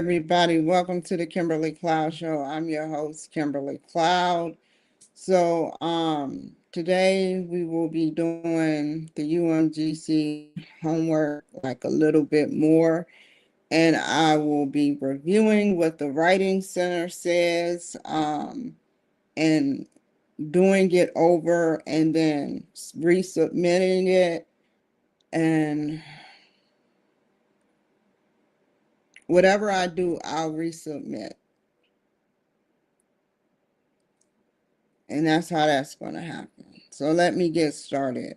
everybody. Welcome to the Kimberly Cloud Show. I'm your host, Kimberly Cloud. So, today we will be doing the UMGC homework like a little bit more, and I will be reviewing what the Writing Center says, and doing it over and then resubmitting it, and whatever I do, I'll resubmit. And that's how that's going to happen. So let me get started.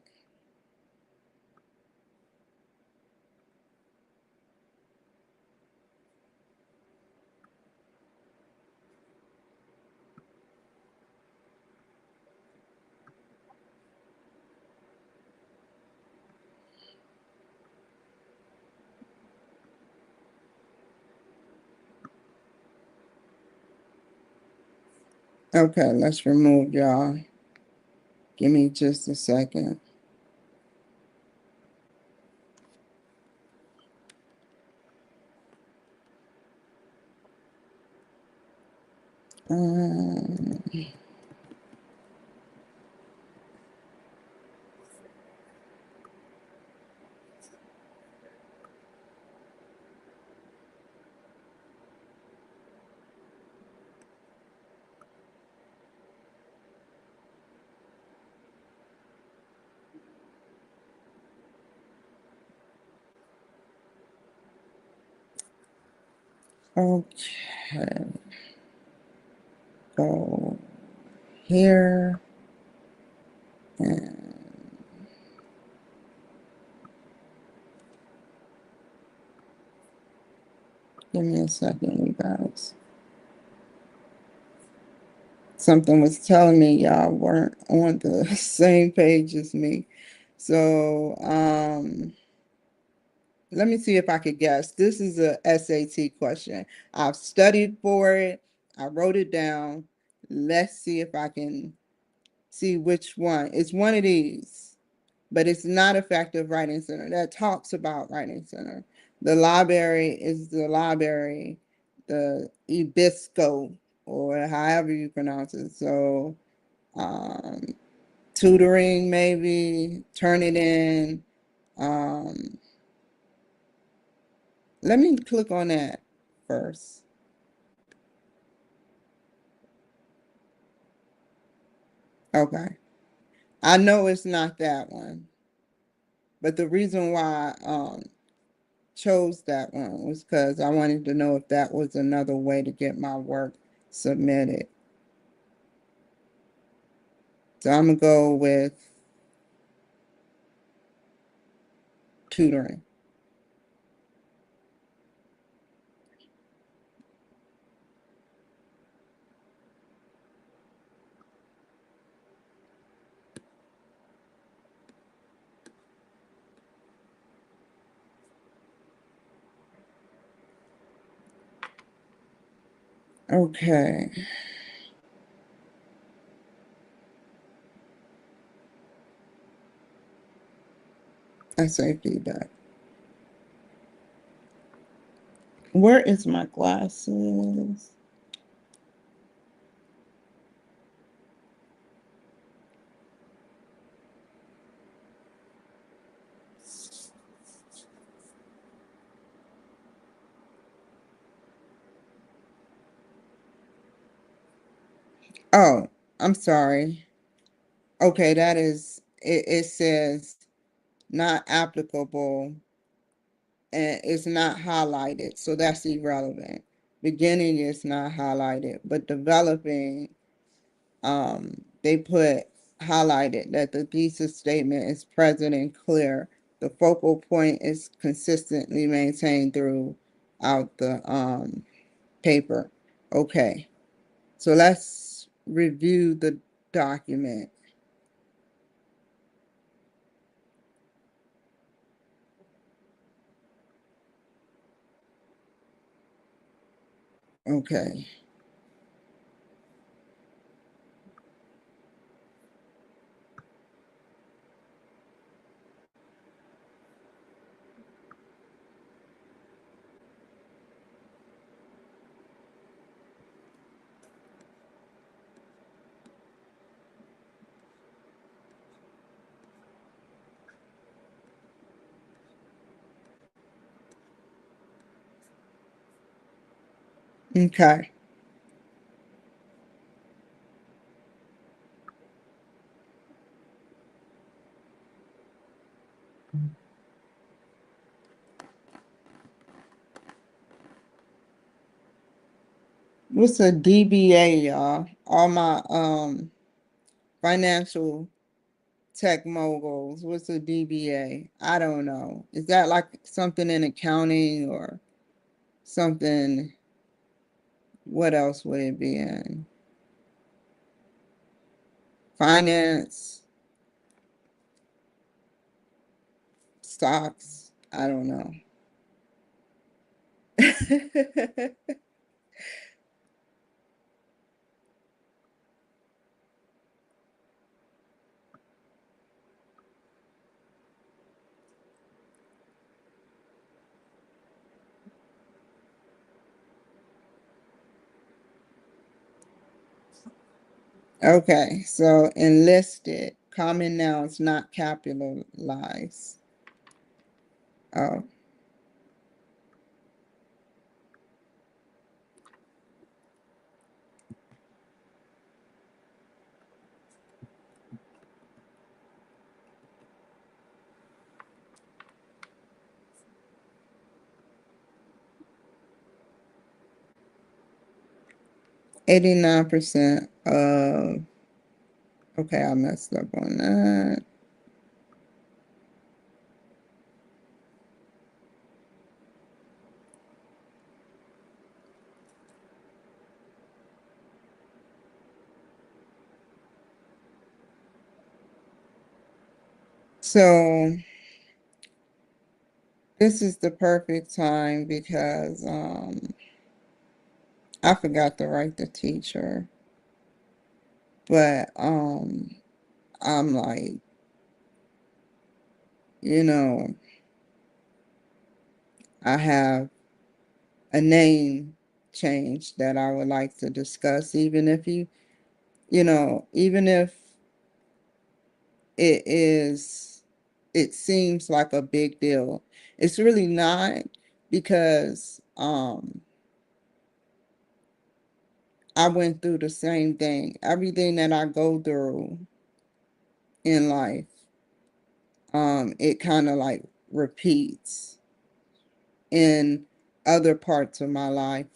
Okay, let's remove y'all. Give me just a second. Um, okay, go here and give me a second, you guys. Something was telling me y'all weren't on the same page as me. So, let me see if I could guess. This is a SAT question. I've studied for it. I wrote it down. Let's see if I can see which one. It's one of these, but it's not Effective Writing Center. That talks about Writing Center. The library is the library, the Ebisco, or however you pronounce it. So, um, tutoring, maybe, turn it in. Um, Let me click on that first. Okay. I know it's not that one, but the reason why I chose that one was because I wanted to know if that was another way to get my work submitted. So I'm gonna go with tutoring. Okay. I say feedback. Where is my glasses? Oh, I'm sorry. Okay, that is it, it says not applicable and it's not highlighted, so that's irrelevant. Beginning is not highlighted, but developing, they put highlighted that the thesis statement is present and clear. The focal point is consistently maintained throughout the paper. Okay, so let's review the document. Okay. Okay. What's a DBA, y'all? All my financial tech moguls. What's a DBA? I don't know. Is that like something in accounting or something? What else would it be in? Finance, stocks? I don't know. Okay, so enlisted, common nouns not capitalized. Oh, 89% of, okay, I messed up on that. So this is the perfect time because I forgot to write the teacher, but I'm like, you know, I have a name change that I would like to discuss, even if even if it is, it seems like a big deal. It's really not because I went through the same thing. Everything that I go through in life, it kind of like repeats in other parts of my life.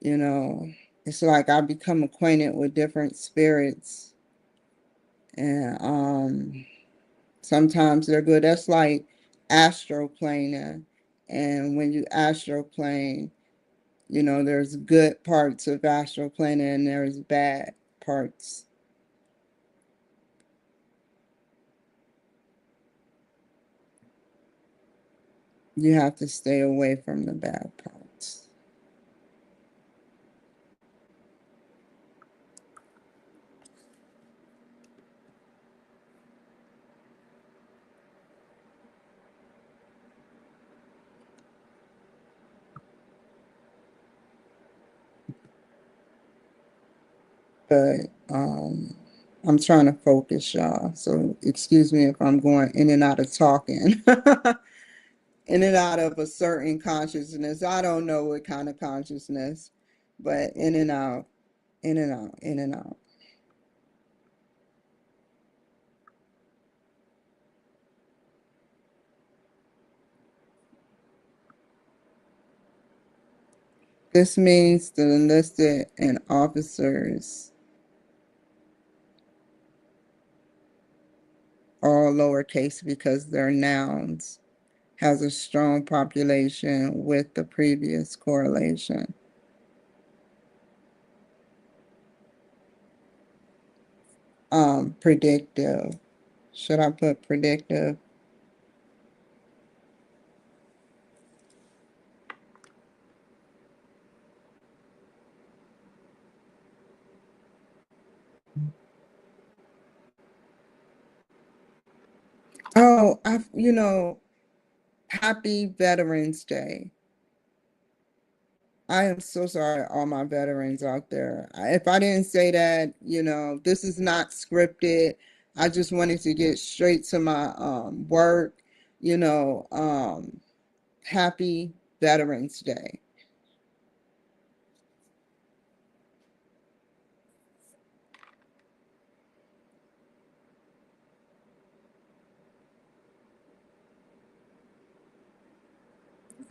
You know, it's like I become acquainted with different spirits, and sometimes they're good. That's like astroplaning, and when you astroplane, there's good parts of astroplaning and there's bad parts. You have to stay away from the bad parts. But I'm trying to focus, y'all. So excuse me if I'm going in and out of talking. In and out of a certain consciousness. I don't know what kind of consciousness, but in and out, in and out, in and out. This means the enlisted and officers, all lowercase because they're nouns, has a strong population with the previous correlation. Predictive. Should I put predictive? Oh, happy Veterans Day. I am so sorry, all my veterans out there. If I didn't say that, this is not scripted. I just wanted to get straight to my work. You know, happy Veterans Day.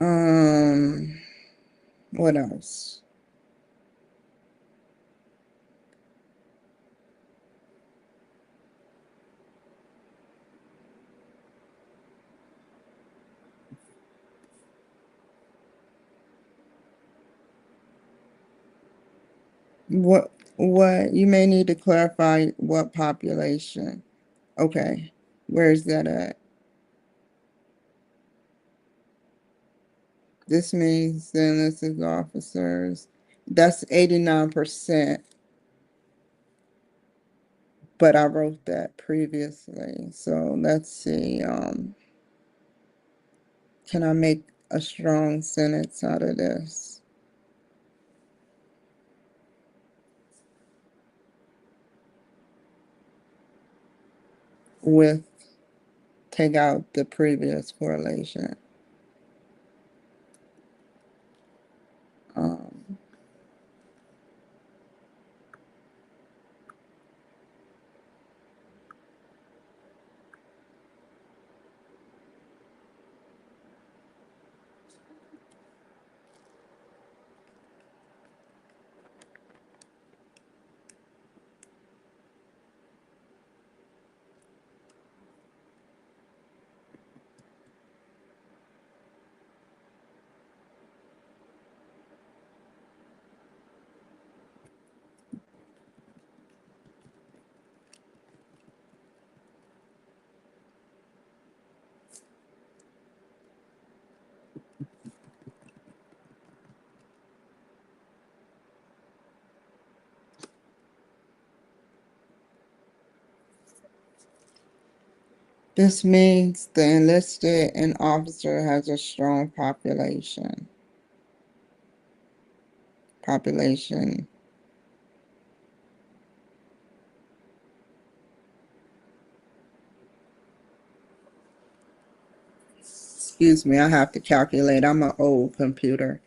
Um, what else? What you may need to clarify what population. Okay. Where's that at? This means the enlisted officers. That's 89%, but I wrote that previously. So let's see. Can I make a strong sentence out of this with take out the previous correlation? Um, this means the enlisted and officer has a strong population. Excuse me, I have to calculate. I'm an old computer.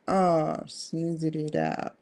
Oh, sneezed it out.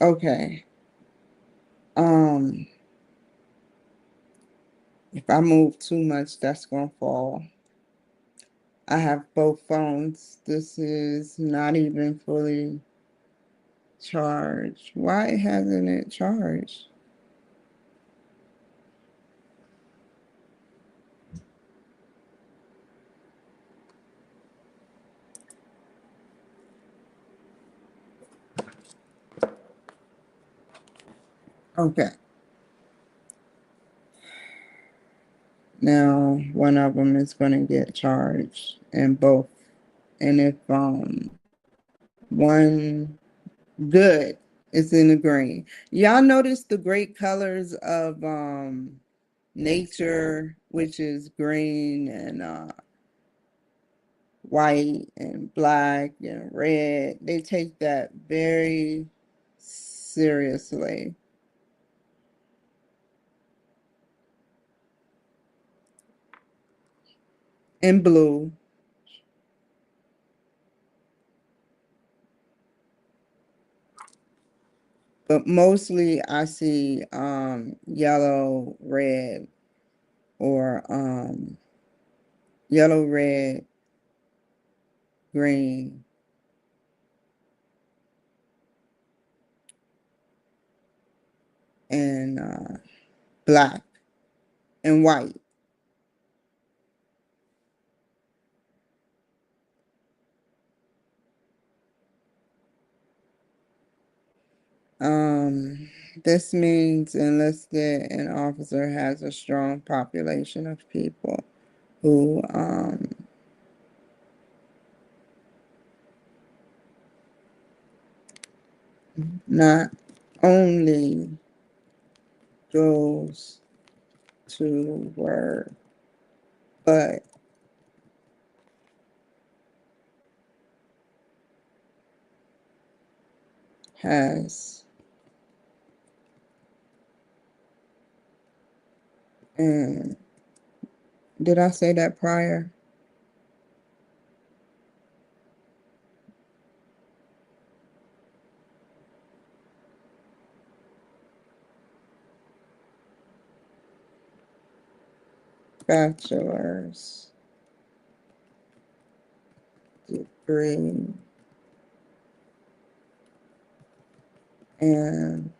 Okay. Um, if I move too much, that's gonna fall. I have both phones. This is not even fully charged. Why hasn't it charged? Okay. Now one of them is gonna get charged, and both. And if one good is in the green, y'all notice the great colors of nature, which is green and white and black and red. They take that very seriously. And blue, but mostly I see yellow, red, or yellow, red, green, and black and white. This means enlisted an officer has a strong population of people who not only goes to work, but has, and did I say that prior? Bachelor's degree, and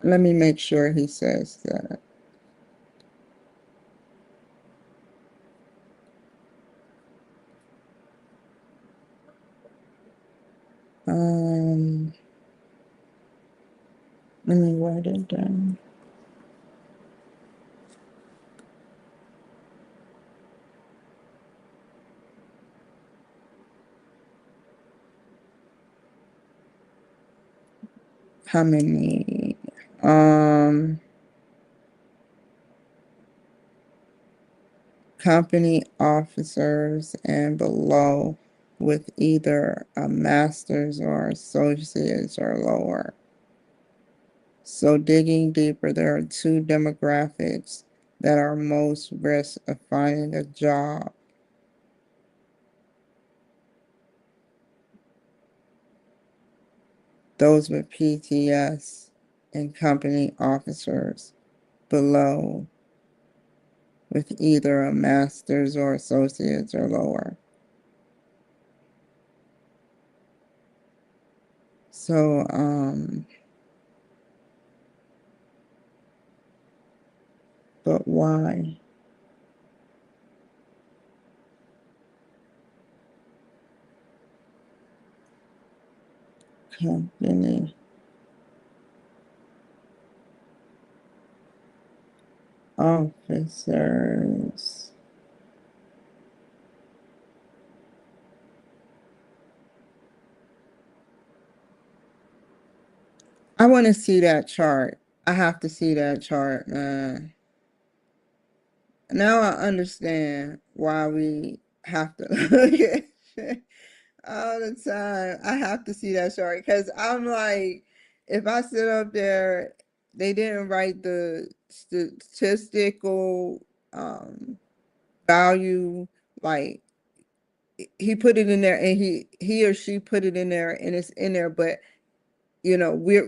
let me make sure he says that. Um, Let me write it down. How many? Company officers and below with either a master's or associates or lower. So digging deeper, there are two demographics that are most risk of finding a job. Those with PTS and company officers below with either a master's or associates or lower. So, but why? Company officers. I want to see that chart. I have to see that chart, man. Now I understand why we have to look at shit all the time. I have to see that chart because I'm like, if I sit up there, they didn't write the statistical value. Like he put it in there, and he or she put it in there, and it's in there, but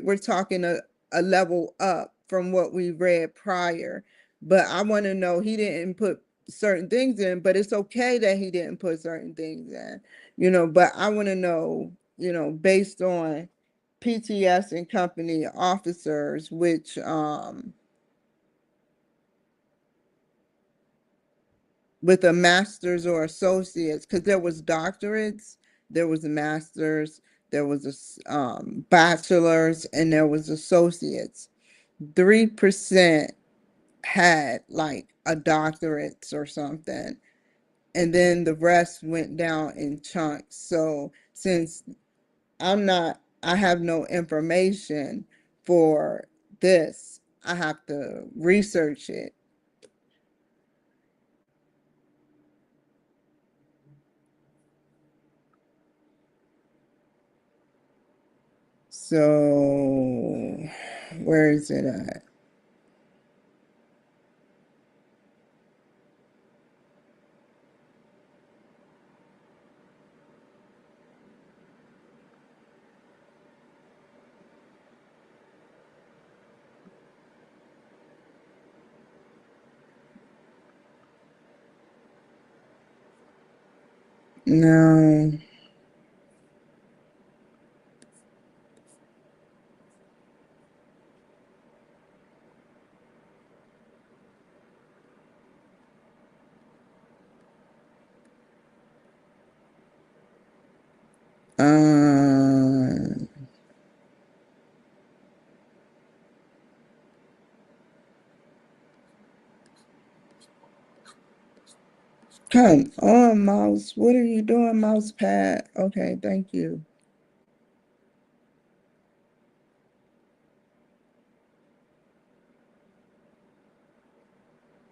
we're talking a level up from what we read prior. But I want to know, he didn't put certain things in, but it's okay that he didn't put certain things in, but I want to know, based on PTS and company officers, which with a master's or associates, because there was doctorates, there was a master's, there was a bachelor's, and there was associates. 3% had like a doctorate or something, and then the rest went down in chunks. So since I have no information for this, I have to research it. So where is it at? No. Um, Come on, mouse. What are you doing, mouse pad? Okay, thank you.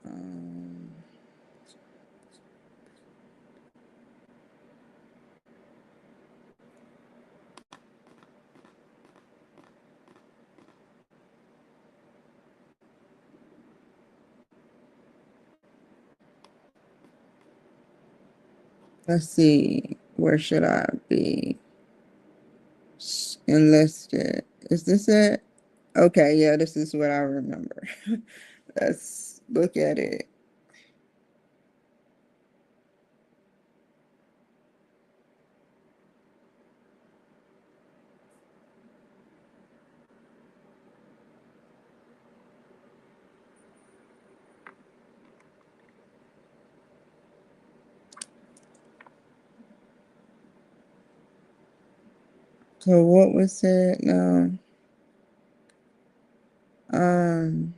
Um, let's see. Where should I be enlisted? Is this it? Okay, yeah, this is what I remember. Let's look at it. So what was it now? Um,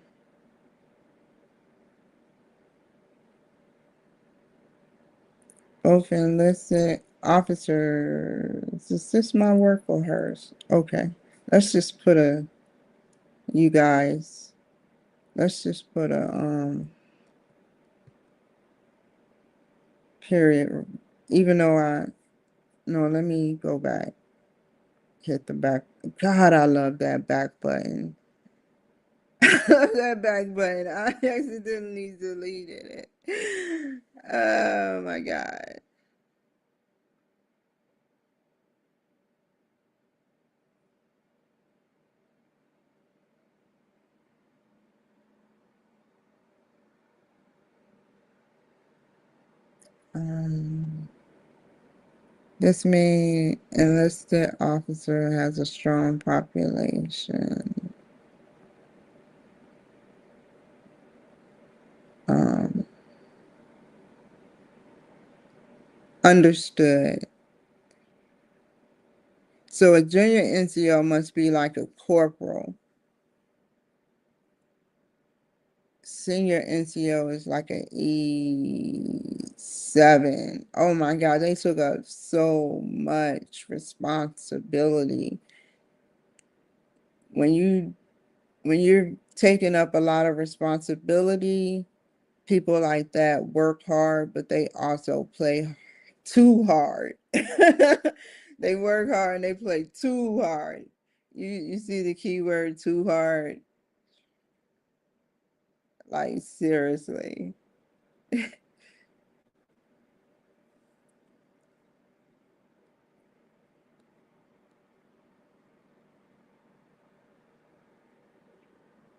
both enlisted officers. Is this my work or hers? Okay. Let's just put a you guys. Let's just put a period. Even though I no, let me go back. Hit the back. God, I love that back button. That back button. I accidentally deleted it. Oh my God. Um, this means enlisted officer has a strong population. Um, understood. So a junior NCO must be like a corporal. Senior NCO is like an E7. Oh my God, they took up so much responsibility. When you when you're taking up a lot of responsibility, people like that work hard, but they also play too hard. They work hard and they play too hard. You see the keyword too hard, like seriously.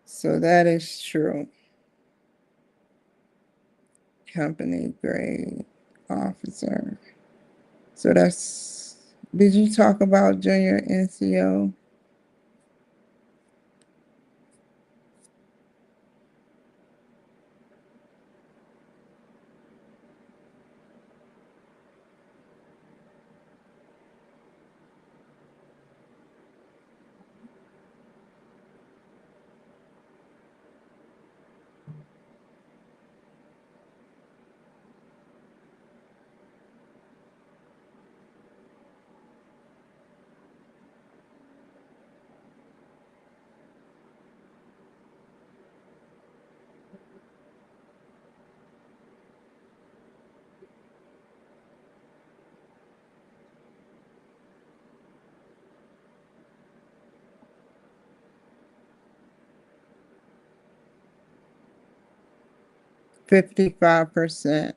So that is true. Company grade officer. So that's, did you talk about junior NCO? 55%.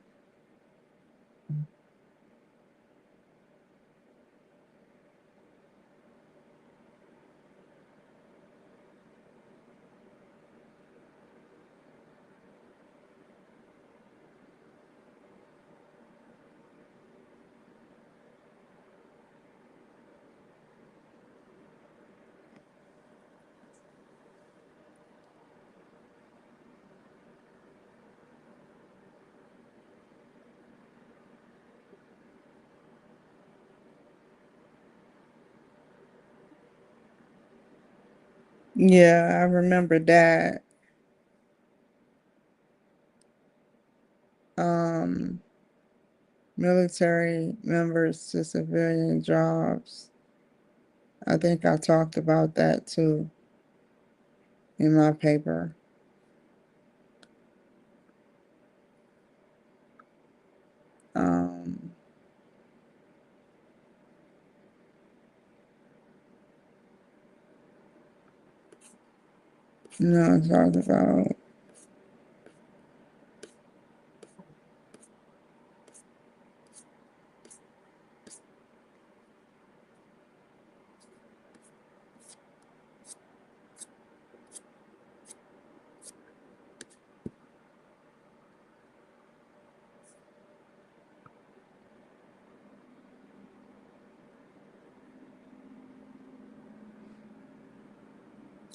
Yeah, I remember that. Um, military members to civilian jobs. I think I talked about that too in my paper. Um, no, I talked about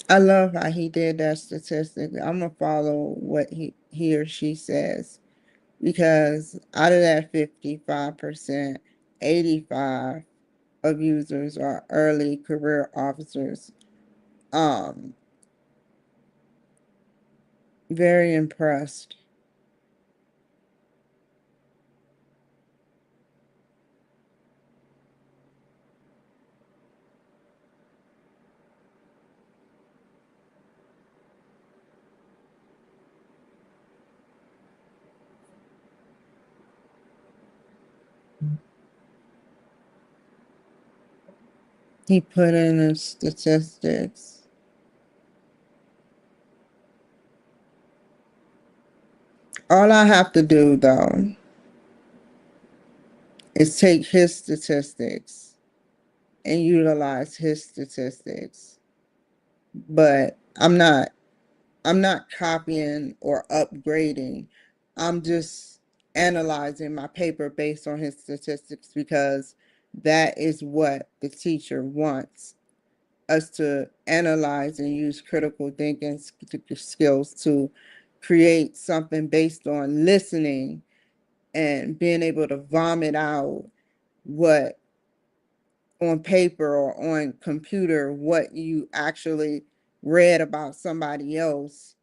I love how he did that statistic. I'm gonna follow what he or she says because out of that 55%, 85 of users are early career officers. Um, very impressed. He put in the statistics. All I have to do though is take his statistics and utilize his statistics. But I'm not copying or upgrading. I'm just analyzing my paper based on his statistics because that is what the teacher wants us to analyze and use critical thinking skills to create something based on listening and being able to vomit out what on paper or on computer what you actually read about somebody else,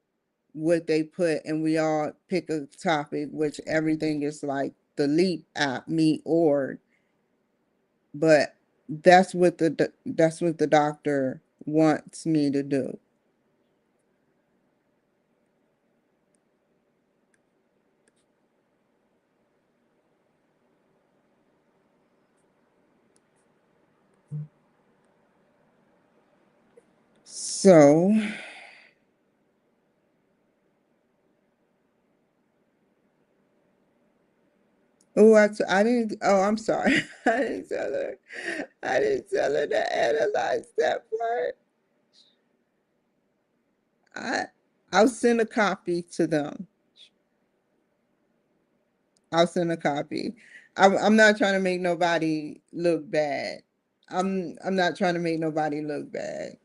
what they put, and we all pick a topic, which everything is like the leap app, me or, but that's what the doctor wants me to do. So, oh, I didn't. Oh, I'm sorry. I didn't tell her. I didn't tell her to analyze that part. I I'll send a copy to them. I'll send a copy. I'm not trying to make nobody look bad. I'm not trying to make nobody look bad.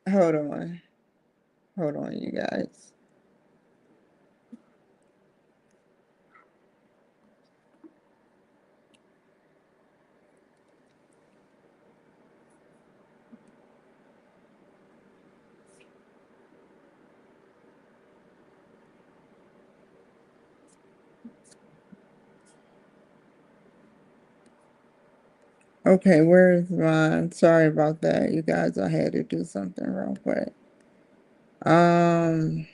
Hold on. Hold on, you guys. Okay, where's mine? Sorry about that, you guys. I had to do something real quick. Um,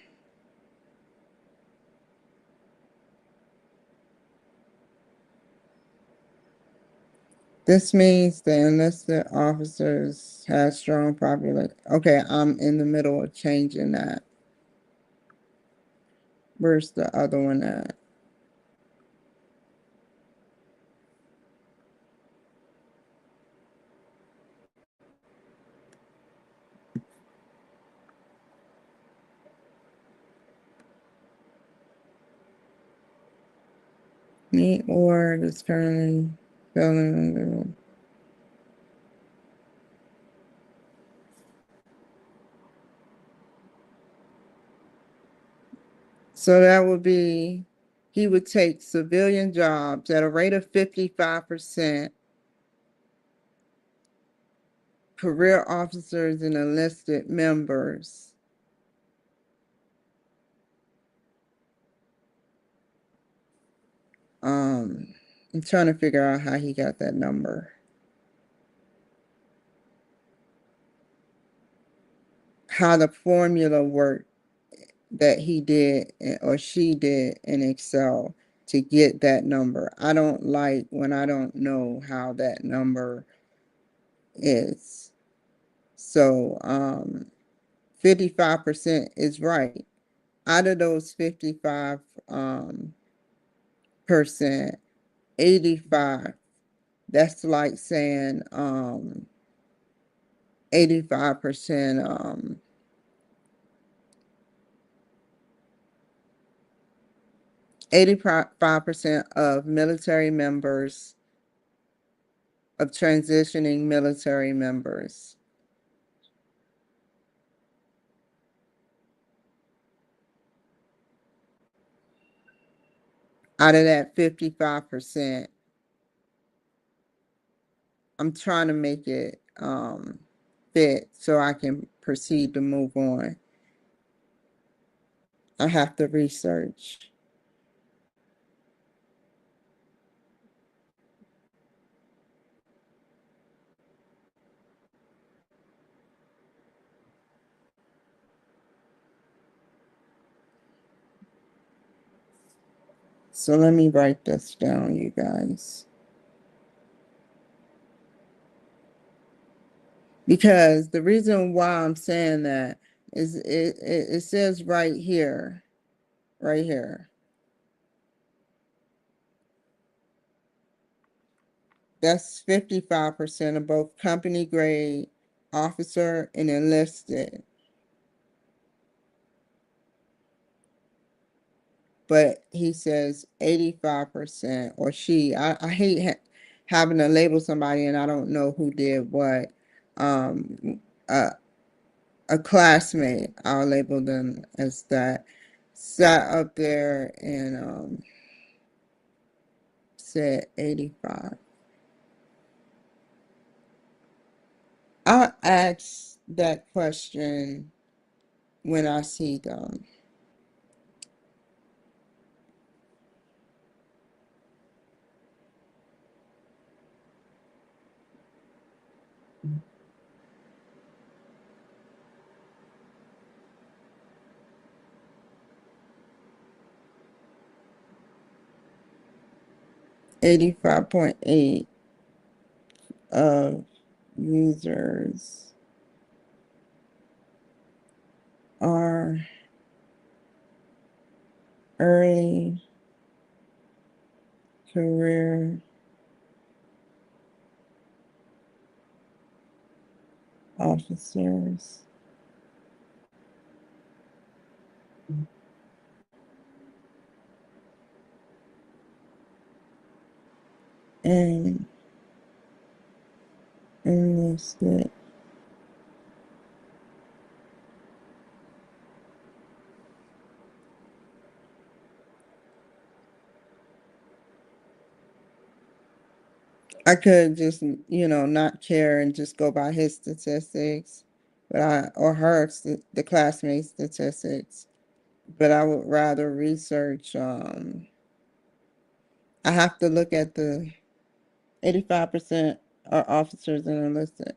this means the enlisted officers have strong population. Okay, I'm in the middle of changing that. Where's the other one at? Me or is currently filling. So that would be, he would take civilian jobs at a rate of 55% career officers and enlisted members. I'm trying to figure out how he got that number. How the formula worked that he did or she did in Excel to get that number. I don't like when I don't know how that number is. So 55% is right. Out of those 55 percent, 85, that's like saying 85% 85% of military members, of transitioning military members. Out of that 55%, I'm trying to make it fit so I can proceed to move on. I have to research. So let me write this down, you guys. Because the reason why I'm saying that is it says right here, right here. That's 55% of both company grade, officer, and enlisted. But he says 85%, or she. I hate having to label somebody and I don't know who did what. Um, a, a classmate, I'll label them as that, sat up there and said 85. I'll ask that question when I see them. $85.8 of users are early career officers and enlisted. I could just, not care and just go by his statistics, or her, the classmate statistics. But I would rather research. I have to look at the 85% are officers and enlisted,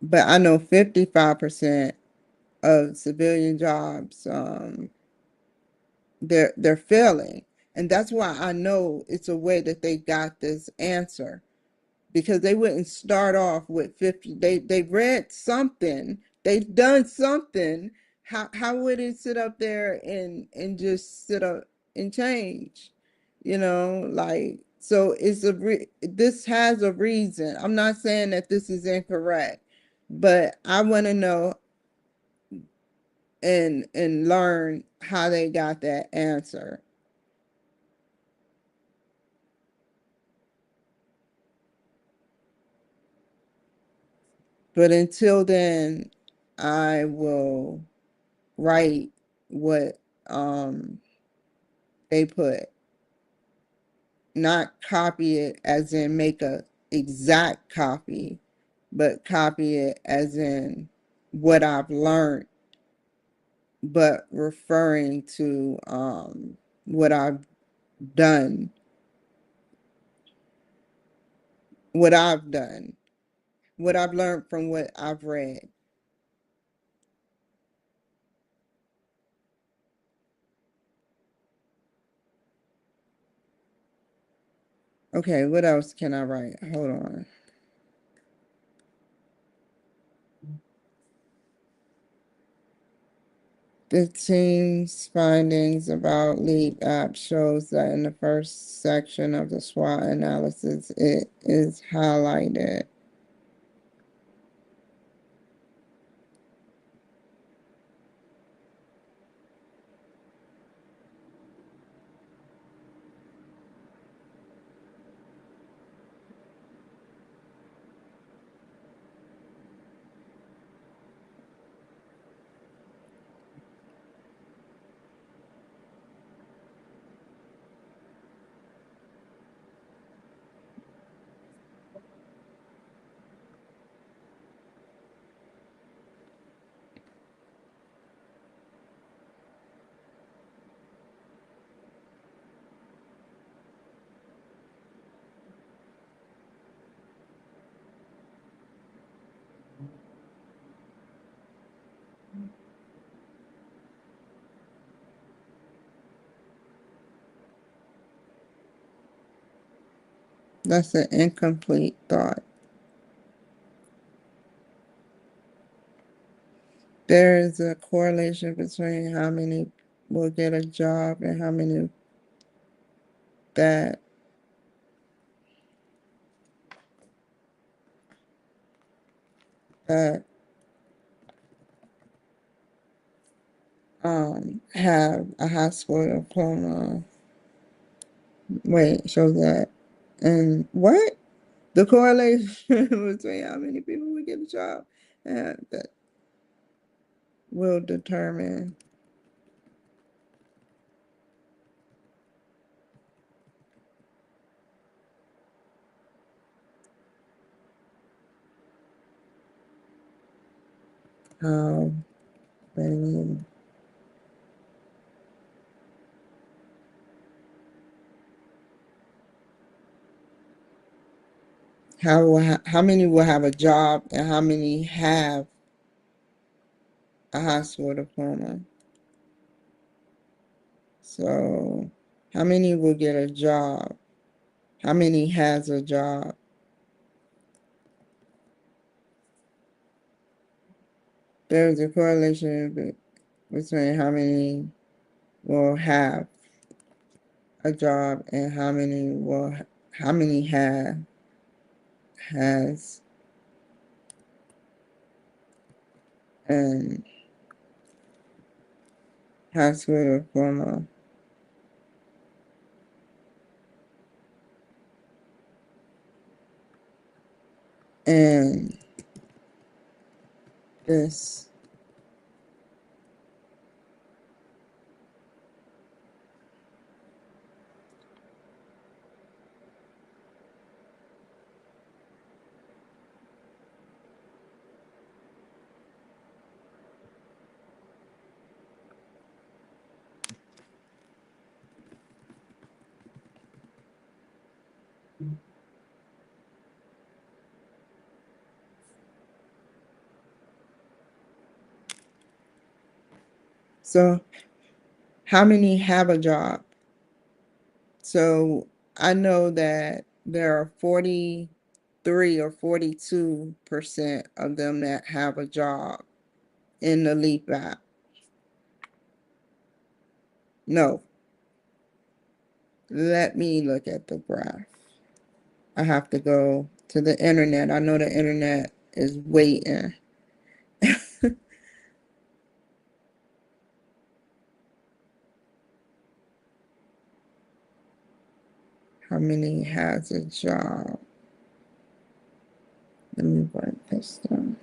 but I know 55% of civilian jobs, they're failing, and that's why I know it's a way that they got this answer, because they wouldn't start off with 50. They read something, they've done something. How would it sit up there and just sit up and change? Like, so this has a reason. I'm not saying that this is incorrect, but I want to know and learn how they got that answer. But until then, I will write what they put, not copy it as in make a exact copy, but copy it as in what I've learned, but referring to what I've done, what I've done, what I've learned from what I've read. Okay, what else can I write? Hold on. The team's findings about Leap app shows that in the first section of the SWOT analysis, it is highlighted. That's an incomplete thought. There is a correlation between how many will get a job and how many that that have a high school diploma. Wait, shows that. And what? The correlation between how many people will get a job and that will determine how many how many will have a job and how many have a high school diploma. So how many will get a job? How many has a job? There's a correlation between how many will have a job and how many have has an high school diploma. And this so how many have a job? So I know that there are 43 or 42% of them that have a job in the Leap app. No, let me look at the graph. I have to go to the internet. I know the internet is waiting. How many has a job? Let me write this down.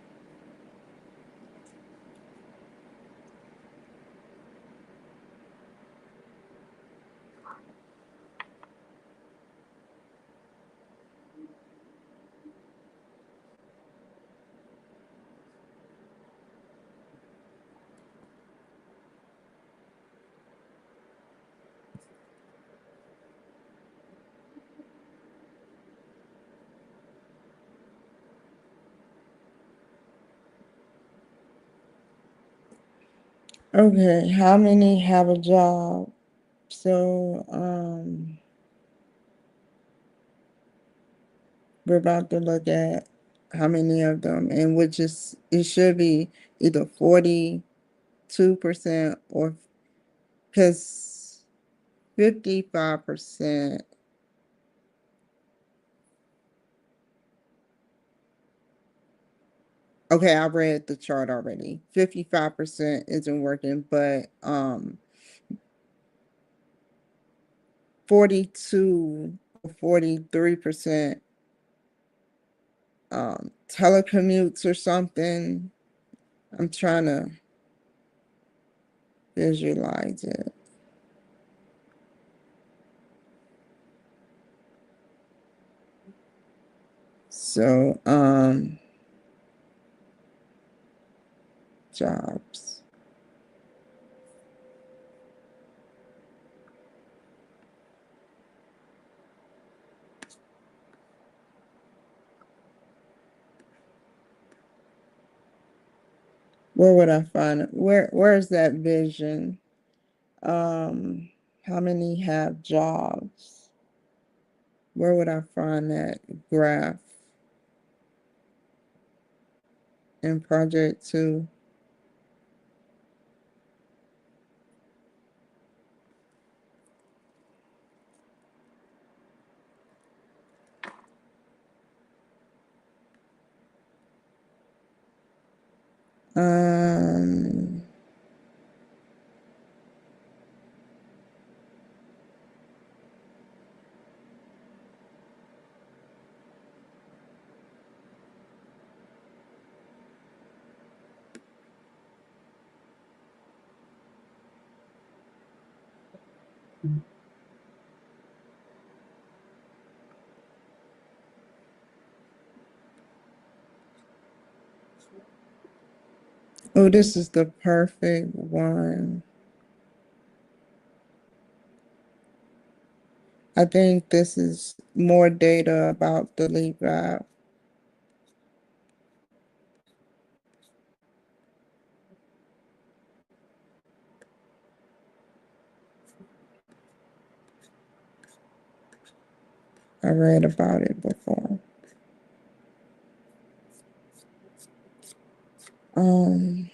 Okay, how many have a job? So, we're about to look at how many of them, and which is, it should be either 42% or, because 55%. Okay, I read the chart already. 55% isn't working, but 42 or 43% telecommutes or something. I'm trying to visualize it. So, jobs. Where would I find it? Where's that vision? Um, how many have jobs? Where would I find that graph in project two? Um, oh, this is the perfect one. I think this is more data about the leap app. I read about it before. Um,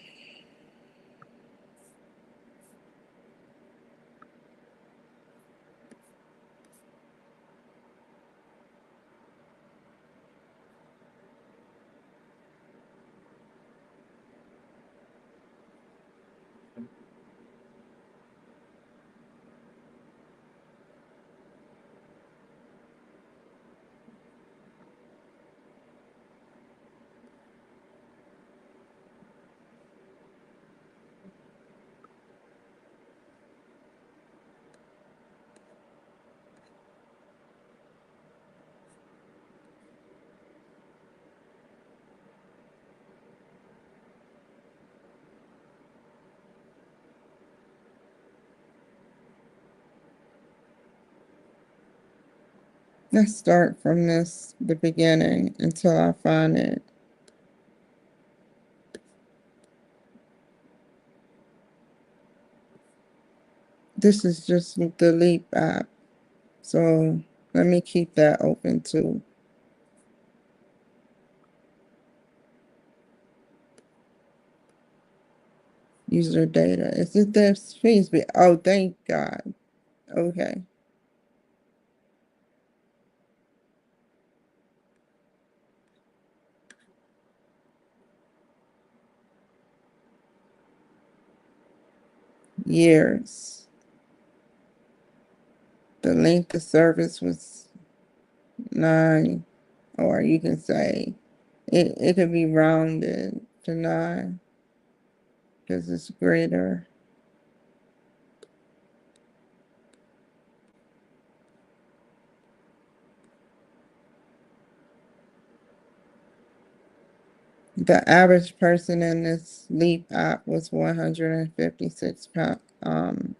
let's start from the beginning until I find it. This is just the Leap app. So let me keep that open too. User data. Is it this? Please be. Oh, thank God. Okay. Years. The length of service was 9, or you can say it could be rounded to 9 because it's greater. The average person in this Leap app was 156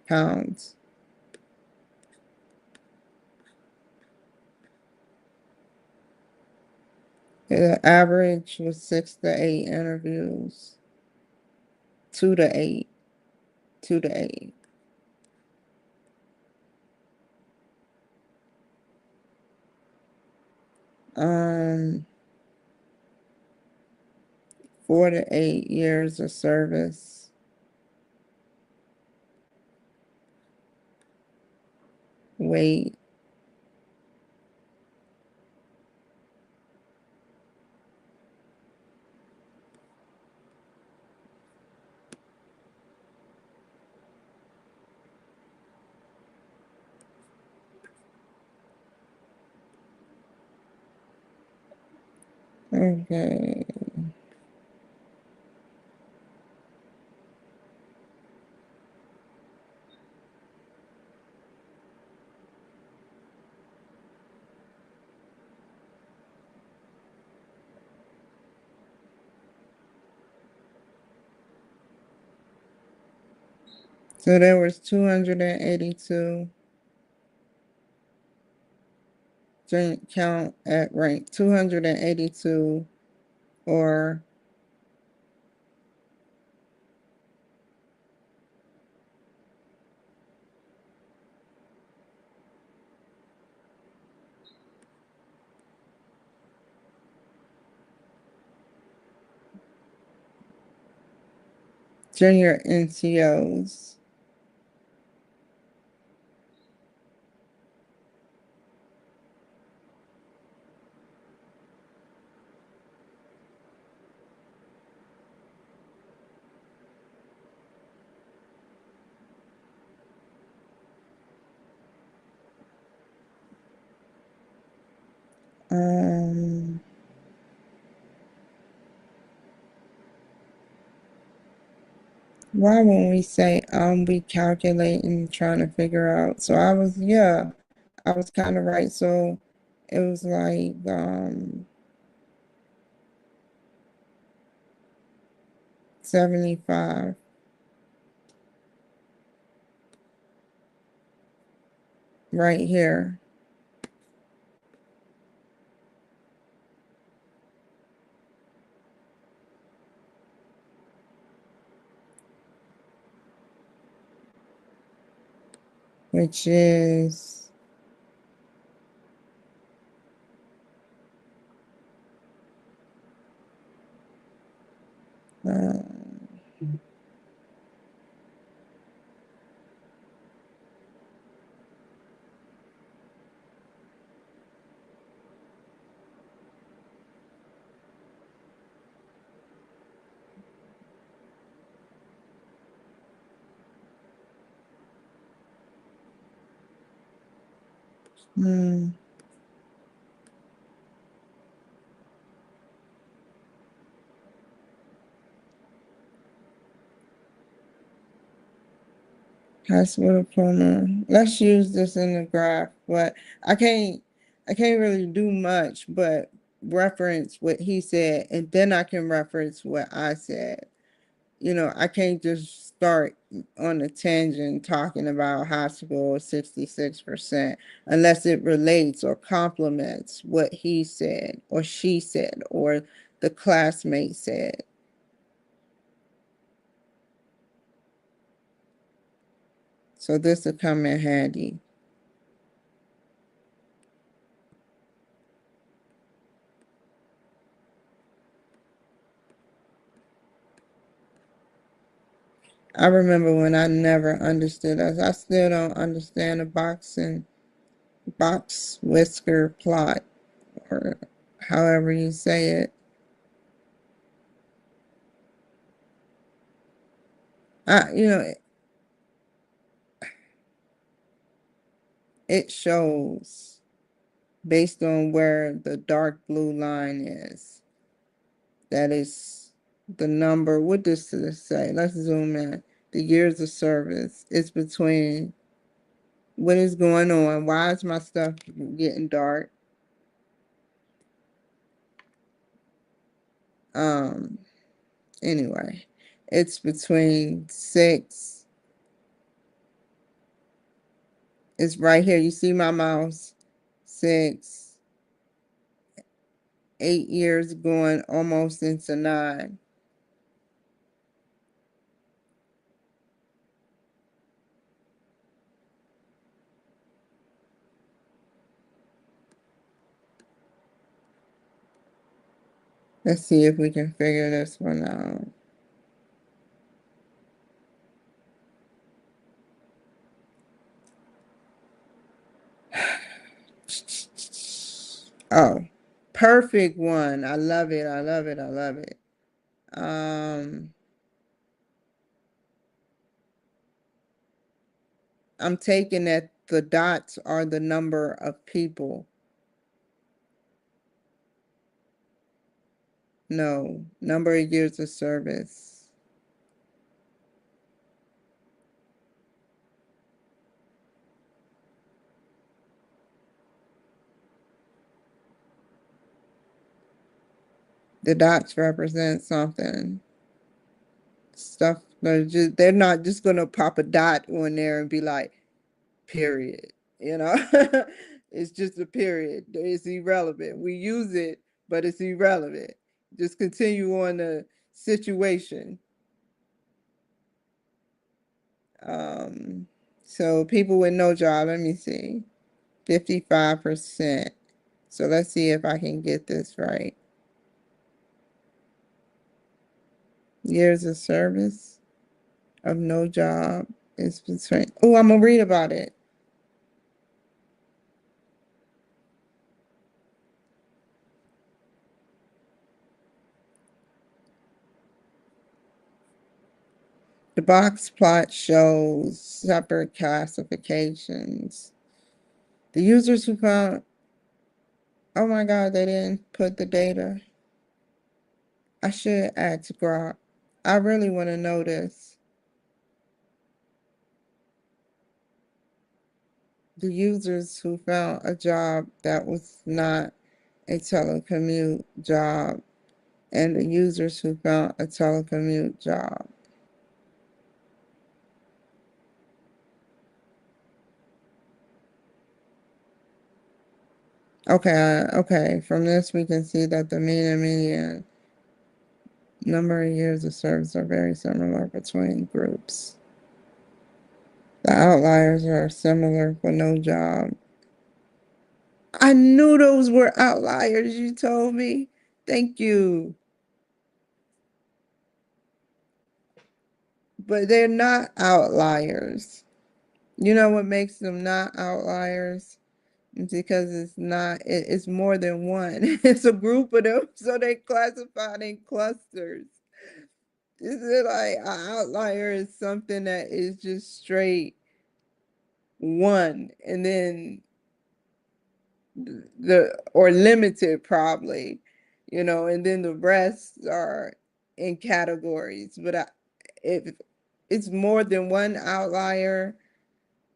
pounds. The average was 6 to 8 interviews, 2 to 8. 2 to 8. 'em 4 to 8 years of service. Wait. Okay. So there was 282. Count at rank 282 or junior NCOs. Um, why when we say we calculating trying to figure out? So I was kind of right. So it was like 75 right here. Which is uh, hmm, hospital diploma. Let's use this in the graph, but I can't I can't really do much but reference what he said and then I can reference what I said. I can't just start on a tangent talking about high school 66% unless it relates or complements what he said or she said or the classmate said. So this will come in handy. I remember when I never understood us. I still don't understand the box whisker plot or however you say it. I, you know, it shows based on where the dark blue line is. That is the number. What does this say? Let's zoom in. The years of service. It's between what is going on. Why is my stuff getting dark? Um, anyway, it's between six. It's right here. You see my mouse? 6, 8 years going almost into 9. Let's see if we can figure this one out. Oh, perfect one. I love it. I love it. I love it. Um, I'm taking that the dots are the number of people. No, number of years of service. The dots represent something. Stuff they're not just gonna pop a dot on there and be like, period. You know, it's just a period. It's irrelevant. We use it, but it's irrelevant. Just continue on the situation. Um, so people with no job, let me see, 55%. So let's see if I can get this right. Years of service of no job is between, oh, I'm gonna read about it. The box plot shows separate classifications. The users who found, oh my God, they didn't put the data. I should add to Grok. I really want to know this. The users who found a job that was not a telecommute job and the users who found a telecommute job. Okay, okay. From this, we can see that the mean and median number of years of service are very similar between groups. The outliers are similar for no job. I knew those were outliers, you told me. Thank you. But they're not outliers. You know what makes them not outliers? It's because it's more than one. It's a group of them, so they classified in clusters. Is it like an outlier is something that is just straight one, and then the or limited probably, and then the rest are in categories. But if it's more than one outlier,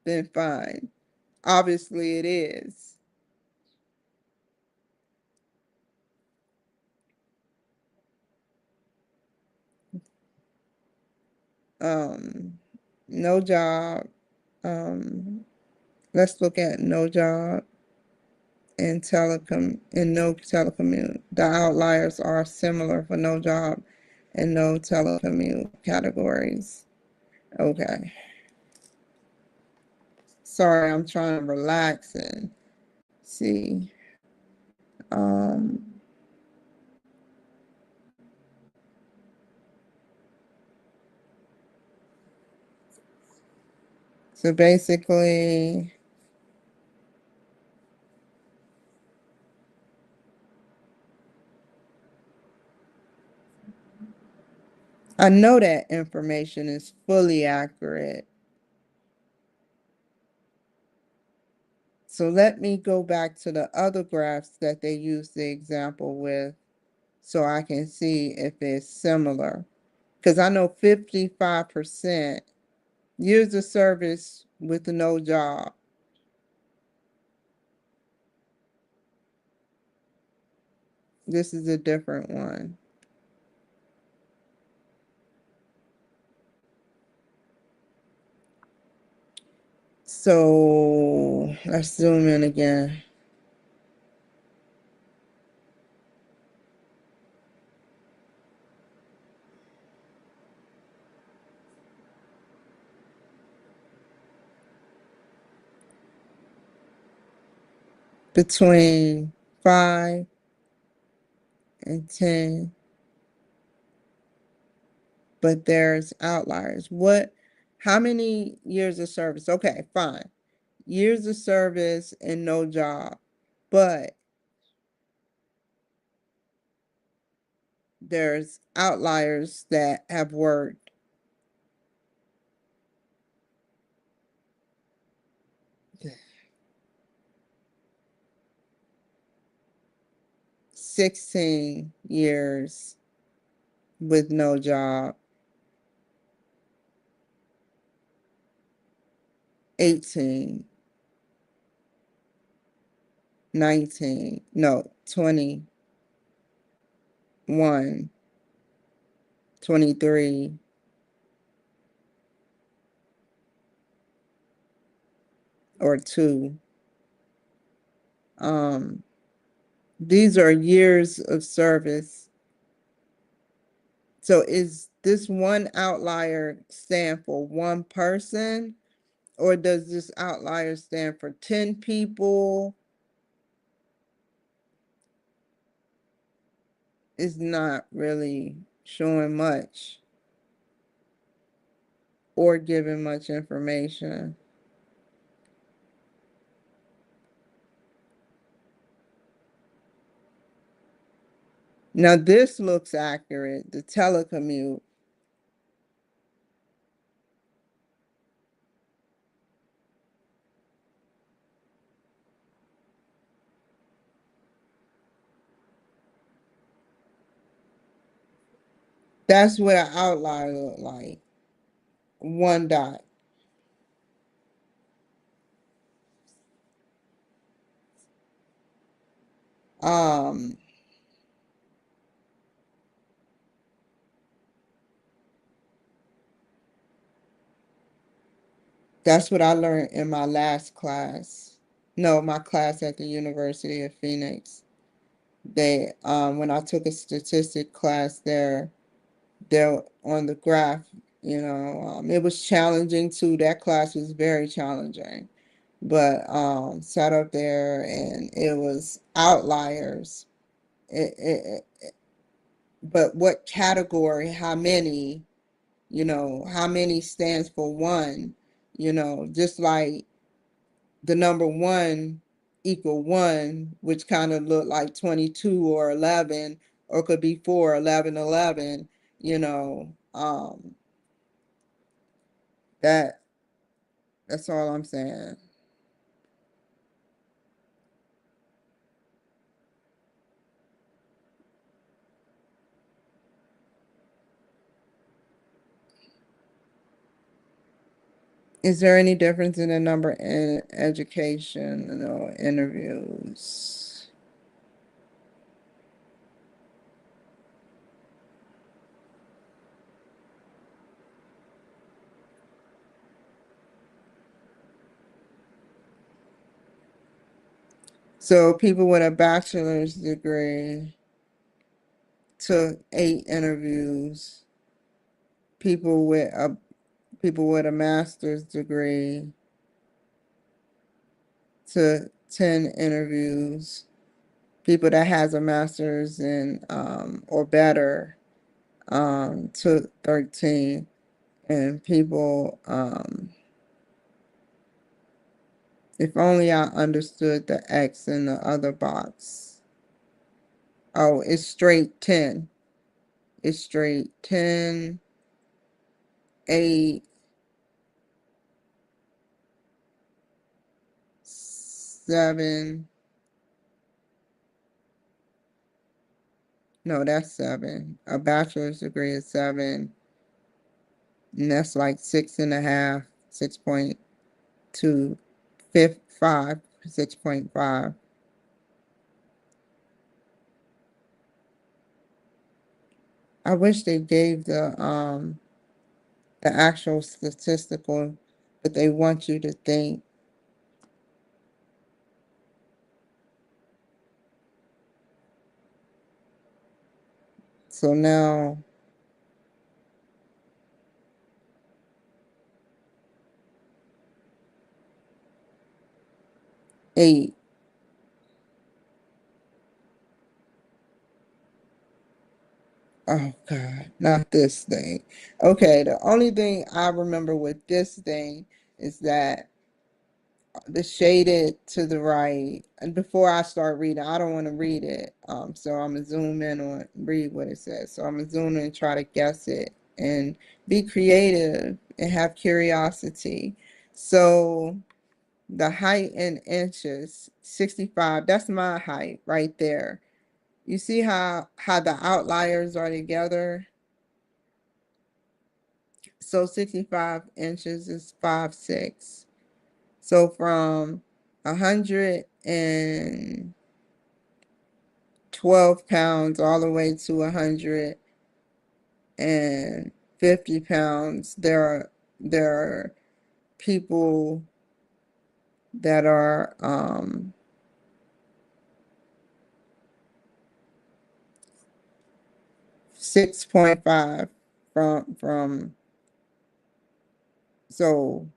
then fine. Obviously, it is. Um, no job. Um, let's look at no job and no telecommute. The outliers are similar for no job and no telecommute categories. Okay. Sorry, I'm trying to relax and see. Um, so basically, I know that information is fully accurate. So let me go back to the other graphs that they used the example with so I can see if it's similar. Because I know 55% years of service with no job. This is a different one. So let's zoom in again. Between 5 and 10, but there's outliers. How many years of service? Okay, fine. Years of service and no job, but there's outliers that have worked 16 years with no job, 18, 19, no, 21, 23, or 2. Um, these are years of service. So is this one outlier stand for one person, or does this outlier stand for 10 people? It's not really showing much or giving much information. Now this looks accurate, the telecommute. That's what an outlier look like. One dot. Um, that's what I learned in my last class. No, my class at the University of Phoenix. When I took a statistic class there on the graph, it was challenging too. That class was very challenging, but sat up there and it was outliers. But what category, how many stands for one, just like the number one equal one, which kind of look like 22 or 11, or could be 4, 11, 11, you know, that that's all I'm saying. Is there any difference in the number in education, interviews? So people with a bachelor's degree took 8 interviews. People with a people with a master's degree took 10 interviews. People that has a master's in or better took 13. And people, if only I understood the X in the other box. Oh, it's straight 10. It's straight 10, 8, 7. No, that's 7. A bachelor's degree is 7. And that's like 6.5, 6.2, 5, 6.5. I wish they gave the actual statistical, but they want you to think. So now 8. Oh God, not this thing. Okay, the only thing I remember with this thing is that the shaded to the right. And before I start reading, I don't want to read it. So I'm gonna zoom in on read what it says. So I'm gonna zoom in and try to guess it and be creative and have curiosity. So the height in inches, 65. That's my height right there. You see how the outliers are together? So 65 inches is 5'6". So from 112 pounds all the way to 150 pounds, there are people that are 6.5 from so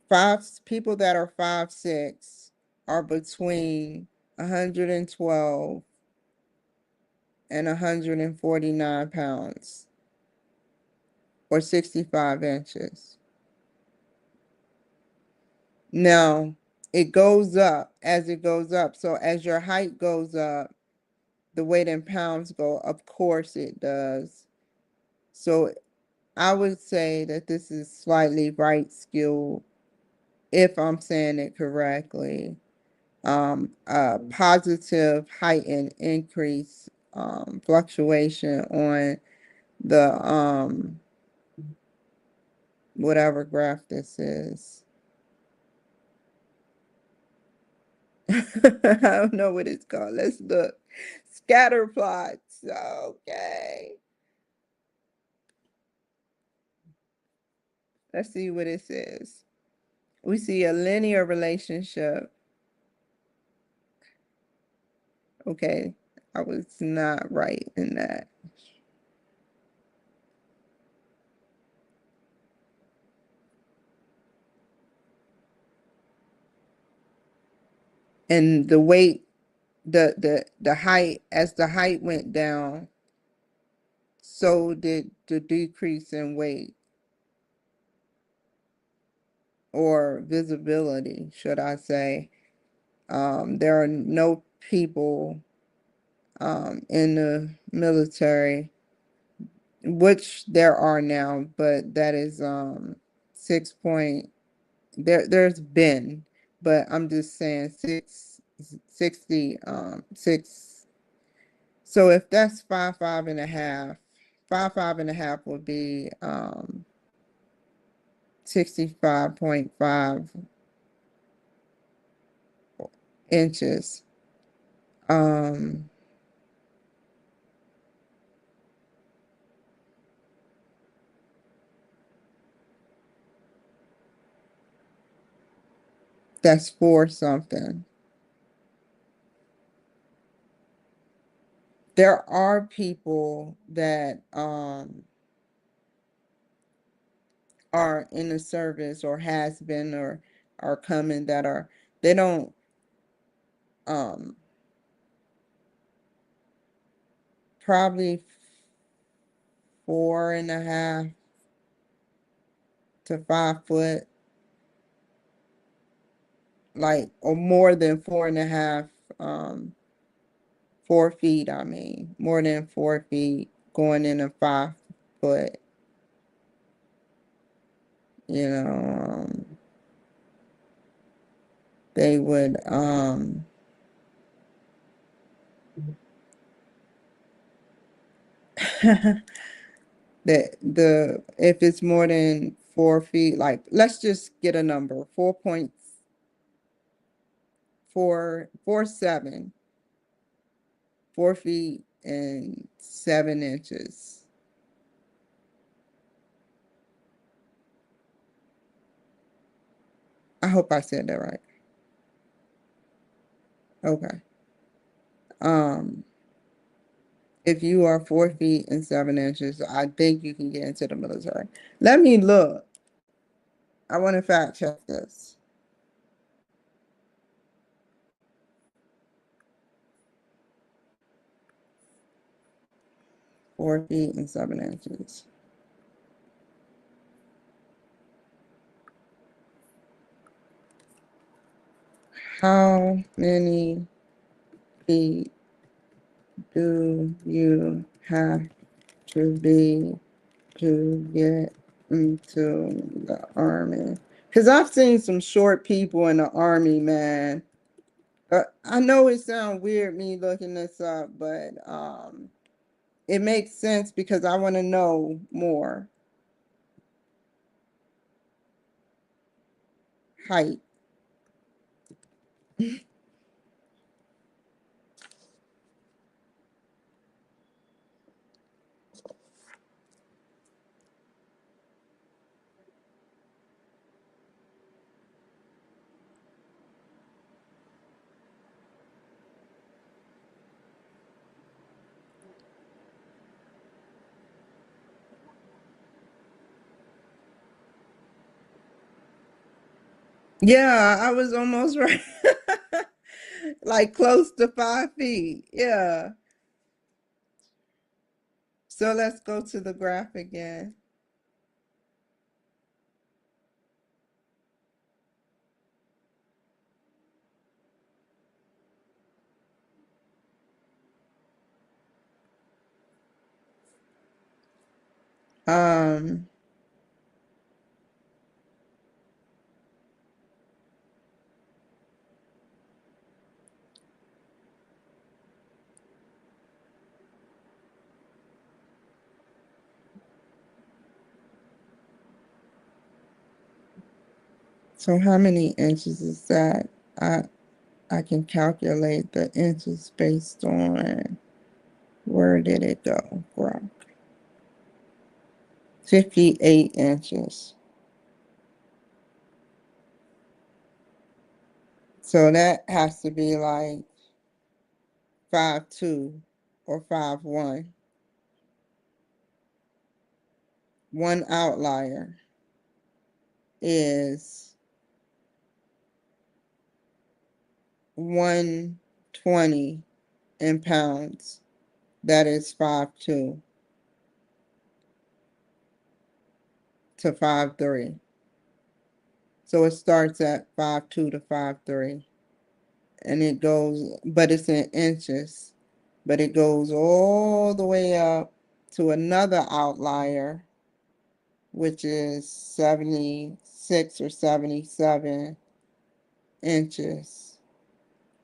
five people that are 5'6" are between 112 and 149 pounds or 65 inches. Now, it goes up as it goes up. So as your height goes up, the weight in pounds go, of course it does. So I would say that this is slightly right skewed, if I'm saying it correctly. Positive height and increase fluctuation on the whatever graph this is. I don't know what it's called. Let's look. Scatter plots. Okay. Let's see what it says. We see a linear relationship. Okay. I was not right in that. And the weight, the height, as the height went down, so did the decrease in weight or visibility, should I say. There are no people in the military, which there are now, but that is 6 point. There's been, but I'm just saying 60 6. So if that's five and a half, five and a half would be 65.5 inches. Um, that's for something. There are people that are in the service or has been or are coming that are they don't um probably 4.5 to 5 foot, like, or more than 4.5, 4 feet, I mean, more than 4 feet going in a 5 foot, you know, they would the if it's more than 4 feet, like let's just get a number, 4.447, 4 feet and 7 inches. I hope I said that right. Okay. Um, if you are 4 feet and 7 inches, I think you can get into the military. Let me look. I want to fact check this. 4 feet and 7 inches. How many feet do you have to be to get into the army? Because I've seen some short people in the army, man. I know it sounds weird me looking this up, but it makes sense because I want to know more. Height. Yeah, I was almost right. Like close to 5 feet. Yeah. So let's go to the graph again. Um, so how many inches is that? I I can calculate the inches based on where did it go? Graph. 58 inches. So that has to be like 5'2" or 5'1". One outlier is 120 in pounds. That is 5'2" to 5'3". So it starts at 5'2" to 5'3", and it goes, but it's in inches, but it goes all the way up to another outlier, which is 76 or 77 inches,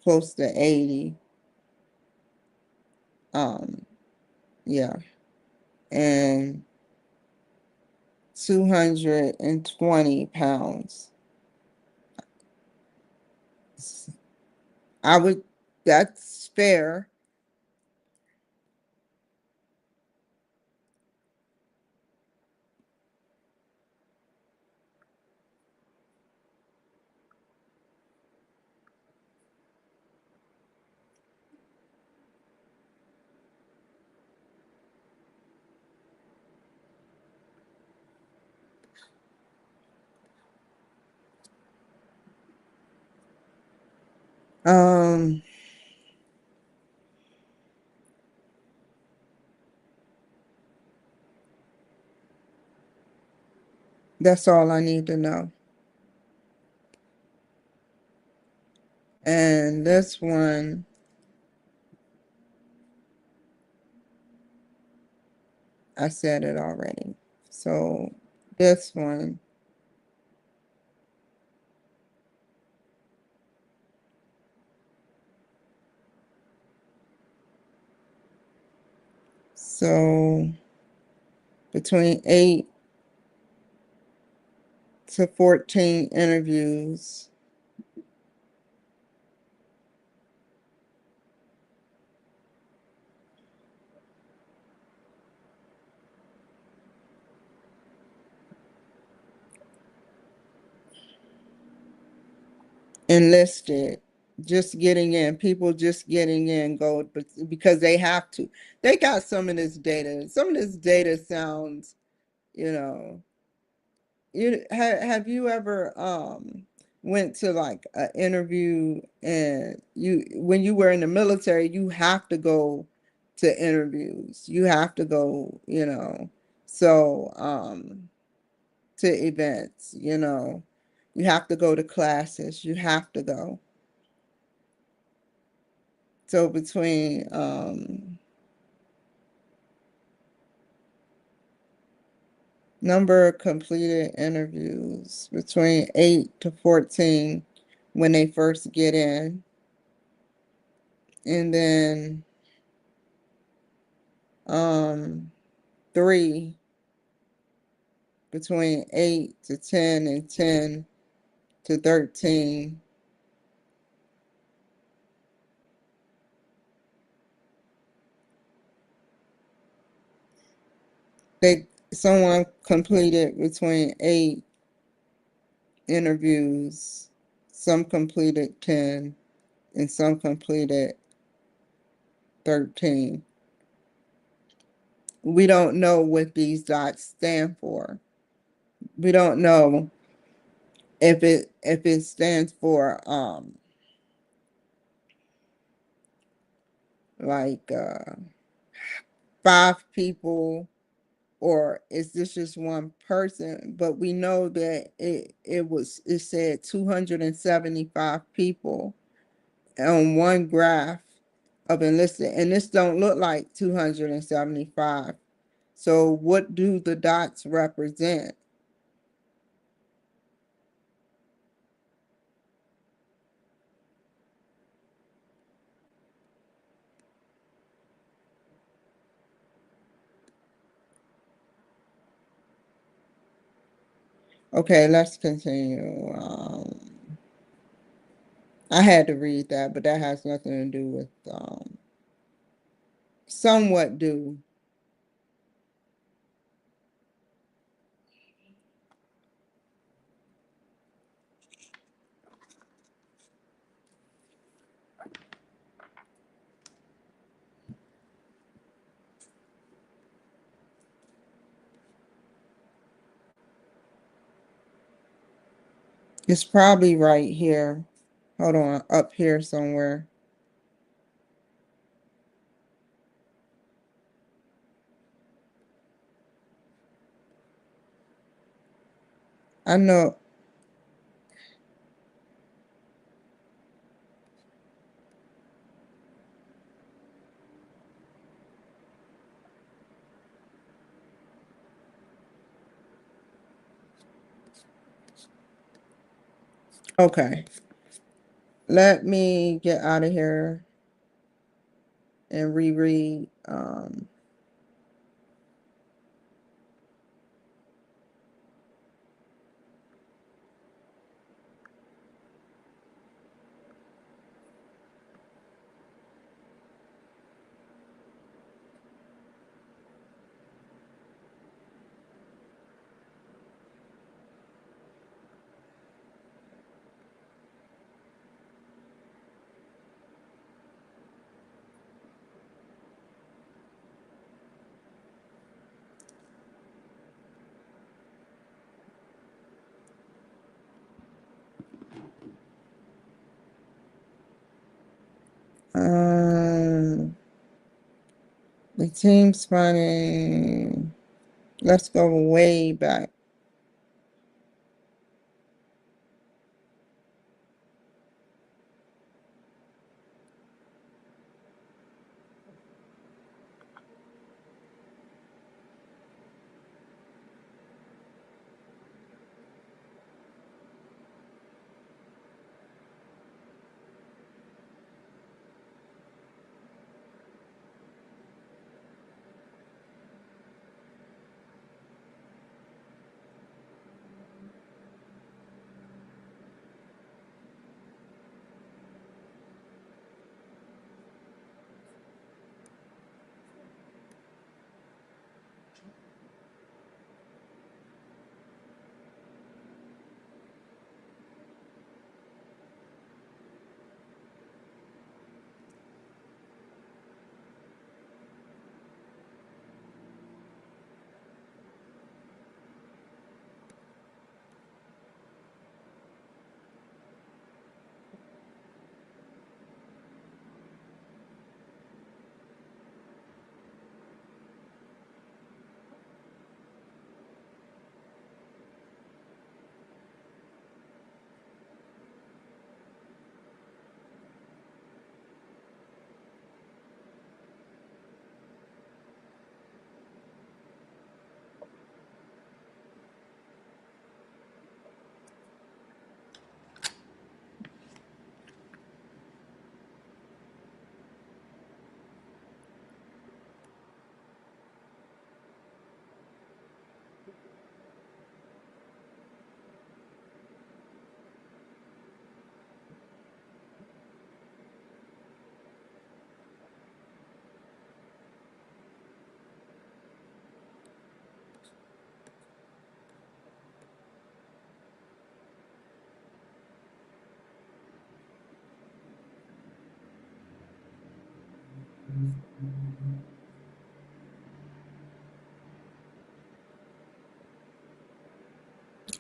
close to 80. Um, yeah, and 220 pounds. I would, that's fair. Um, that's all I need to know. And this one, I said it already. So this one, so between 8 to 14 interviews. Enlisted, just getting in, people just getting in gold, but because they have to. They got some of this data. Some of this data sounds, you know, have you ever went to like an interview and you when you were in the military, you have to go to interviews. You have to go, so to events, you have to go to classes, you have to go. So between number of completed interviews between 8 to 14 when they first get in, and then 3 between 8 to 10 and 10 to 13. Someone completed between 8 interviews, some completed 10, and some completed 13. We don't know what these dots stand for. We don't know if it stands for like 5 people, or is this just one person? But we know that it said 275 people on one graph of enlisted, and this don't look like 275. So what do the dots represent? Okay, let's continue. I had to read that, but that has nothing to do with somewhat do. It's probably right here. Hold on, up here somewhere. I know. Okay. Let me get out of here and reread. The team spawning. Let's go way back.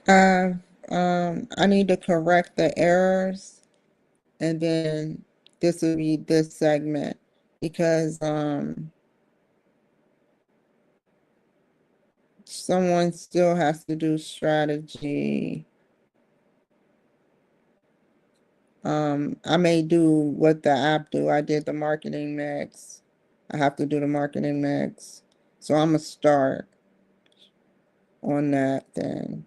I need to correct the errors, and then this will be this segment because someone still has to do strategy. I may do what the app do. I did the marketing mix. I have to do the marketing mix. So I'm gonna start on that then.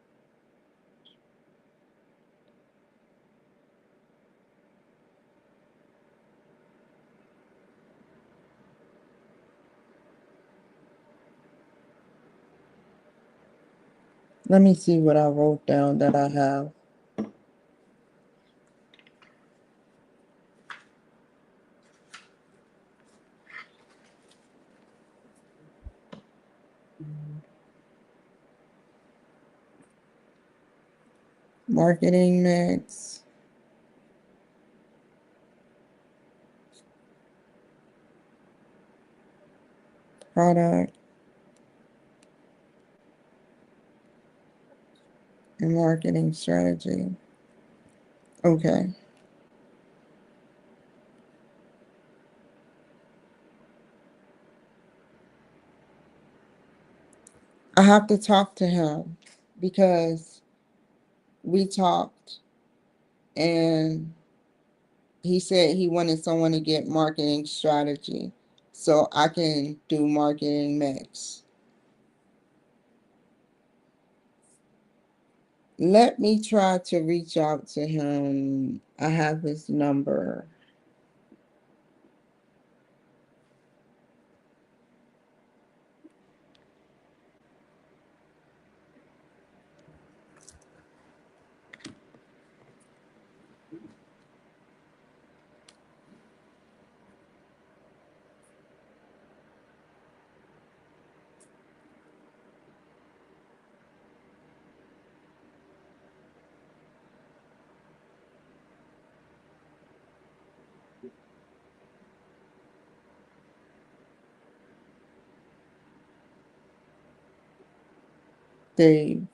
Let me see what I wrote down that I have. Marketing mix, product, and marketing strategy. Okay. I have to talk to him because we talked and he said he wanted someone to get marketing strategy so I can do marketing mix. Let me try to reach out to him. I have his number. Dave.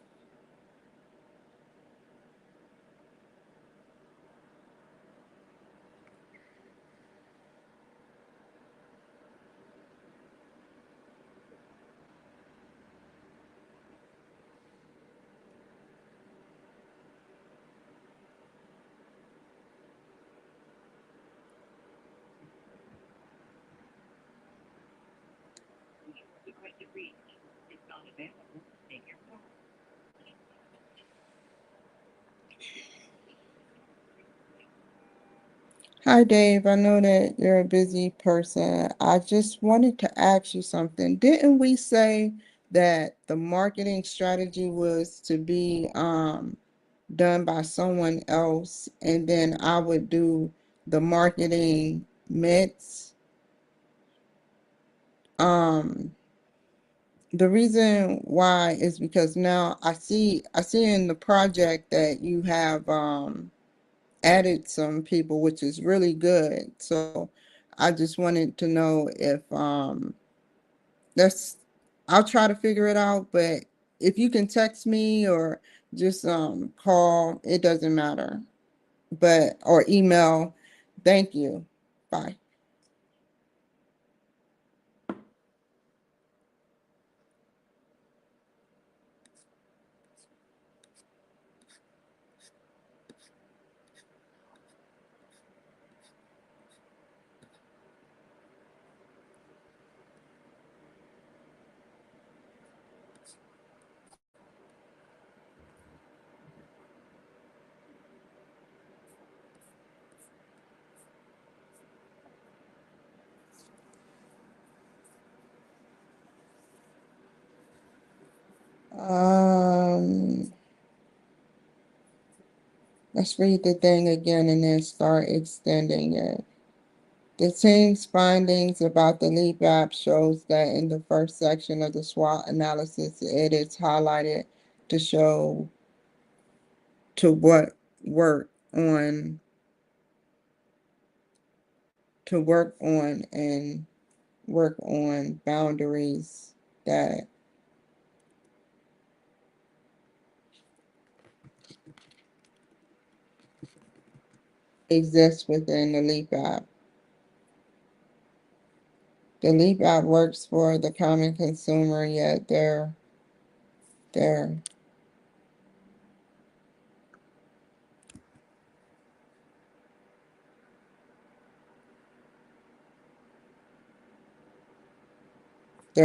Hi, Dave. I know that you're a busy person. I just wanted to ask you something. Didn't we say that the marketing strategy was to be done by someone else and then I would do the marketing mix? Um, the reason why is because now I see in the project that you have added some people, which is really good. So I just wanted to know if that's I'll try to figure it out, but if you can text me or just call, it doesn't matter. But or email. Thank you. Bye. Um let's read the thing again and then start extending it. The team's findings about the LEAP app shows that in the first section of the SWOT analysis, it is highlighted to show to what work on to work on and work on boundaries that exists within the Leap app. The Leap app works for the common consumer, yet their their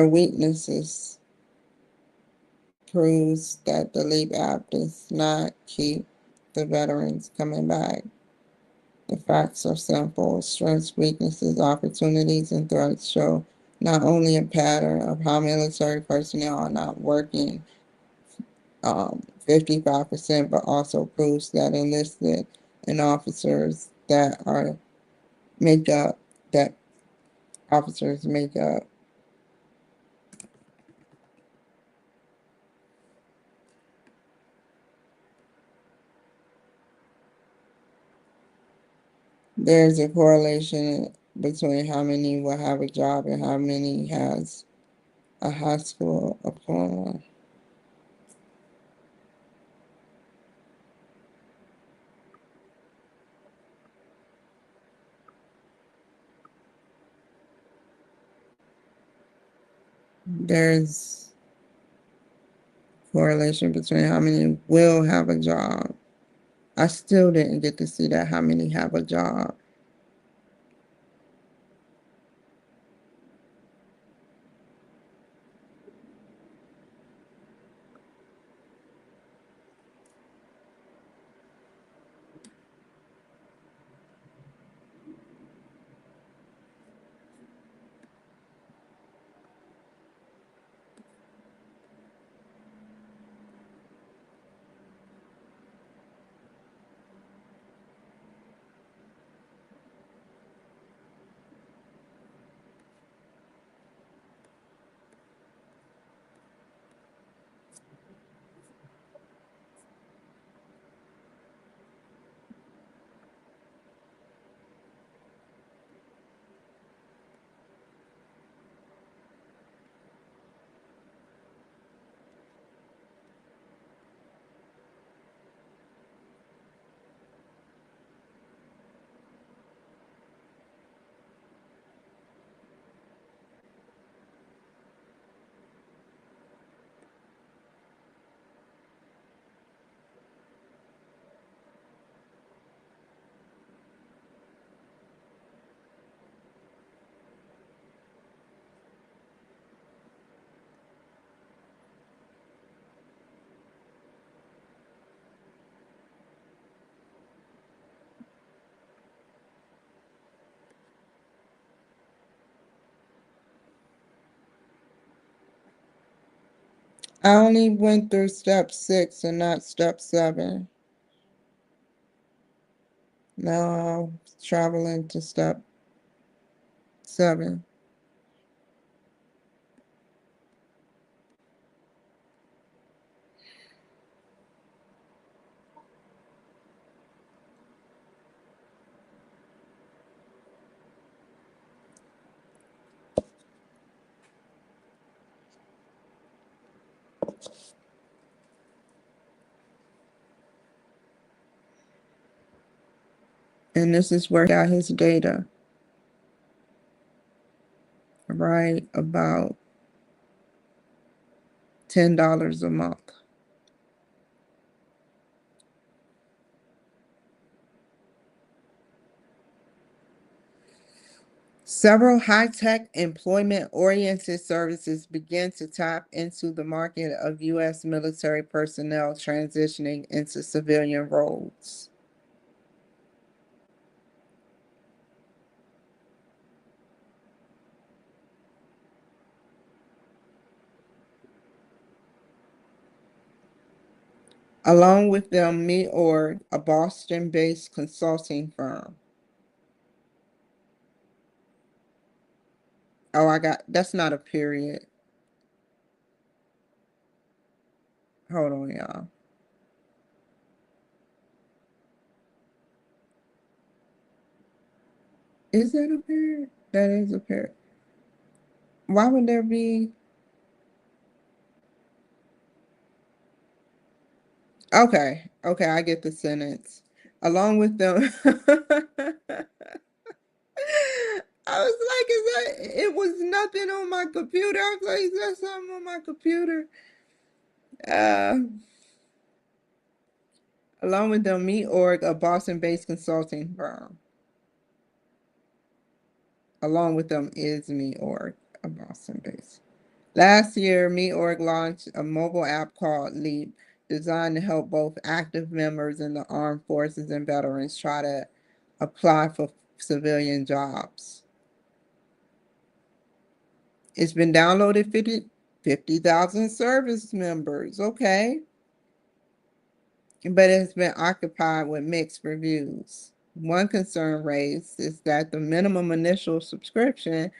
weaknesses proves that the Leap app does not keep the veterans coming back. The facts are simple. Strengths, weaknesses, opportunities, and threats show not only a pattern of how military personnel are not working 55%, but also proves that enlisted and officers make up that officers make up. There's a correlation between how many will have a job and how many has a high school diploma. There's correlation between how many will have a job. I still didn't get to see that how many have a job. I only went through step 6 and not step 7. Now I'm traveling to step 7. And this is where he got his data, right? About $10 a month. Several high-tech employment-oriented services began to tap into the market of U.S. military personnel transitioning into civilian roles. Along with them, Me.org, a Boston-based consulting firm. Oh, that's not a period. Hold on, y'all. Is that a period? That is a period. Why would there be? Okay, I get the sentence. Along with them. I was like, is that, it was nothing on my computer. I was like, is that something on my computer? Uh, Along with them, Me Org, a Boston-based consulting firm. Along with them is Me Org, a Boston-based. Last year, Me Org launched a mobile app called Leap, designed to help both active members in the armed forces and veterans try to apply for civilian jobs. It's been downloaded 50,000 service members. Okay. But it's been occupied with mixed reviews. One concern raised is that the minimum initial subscription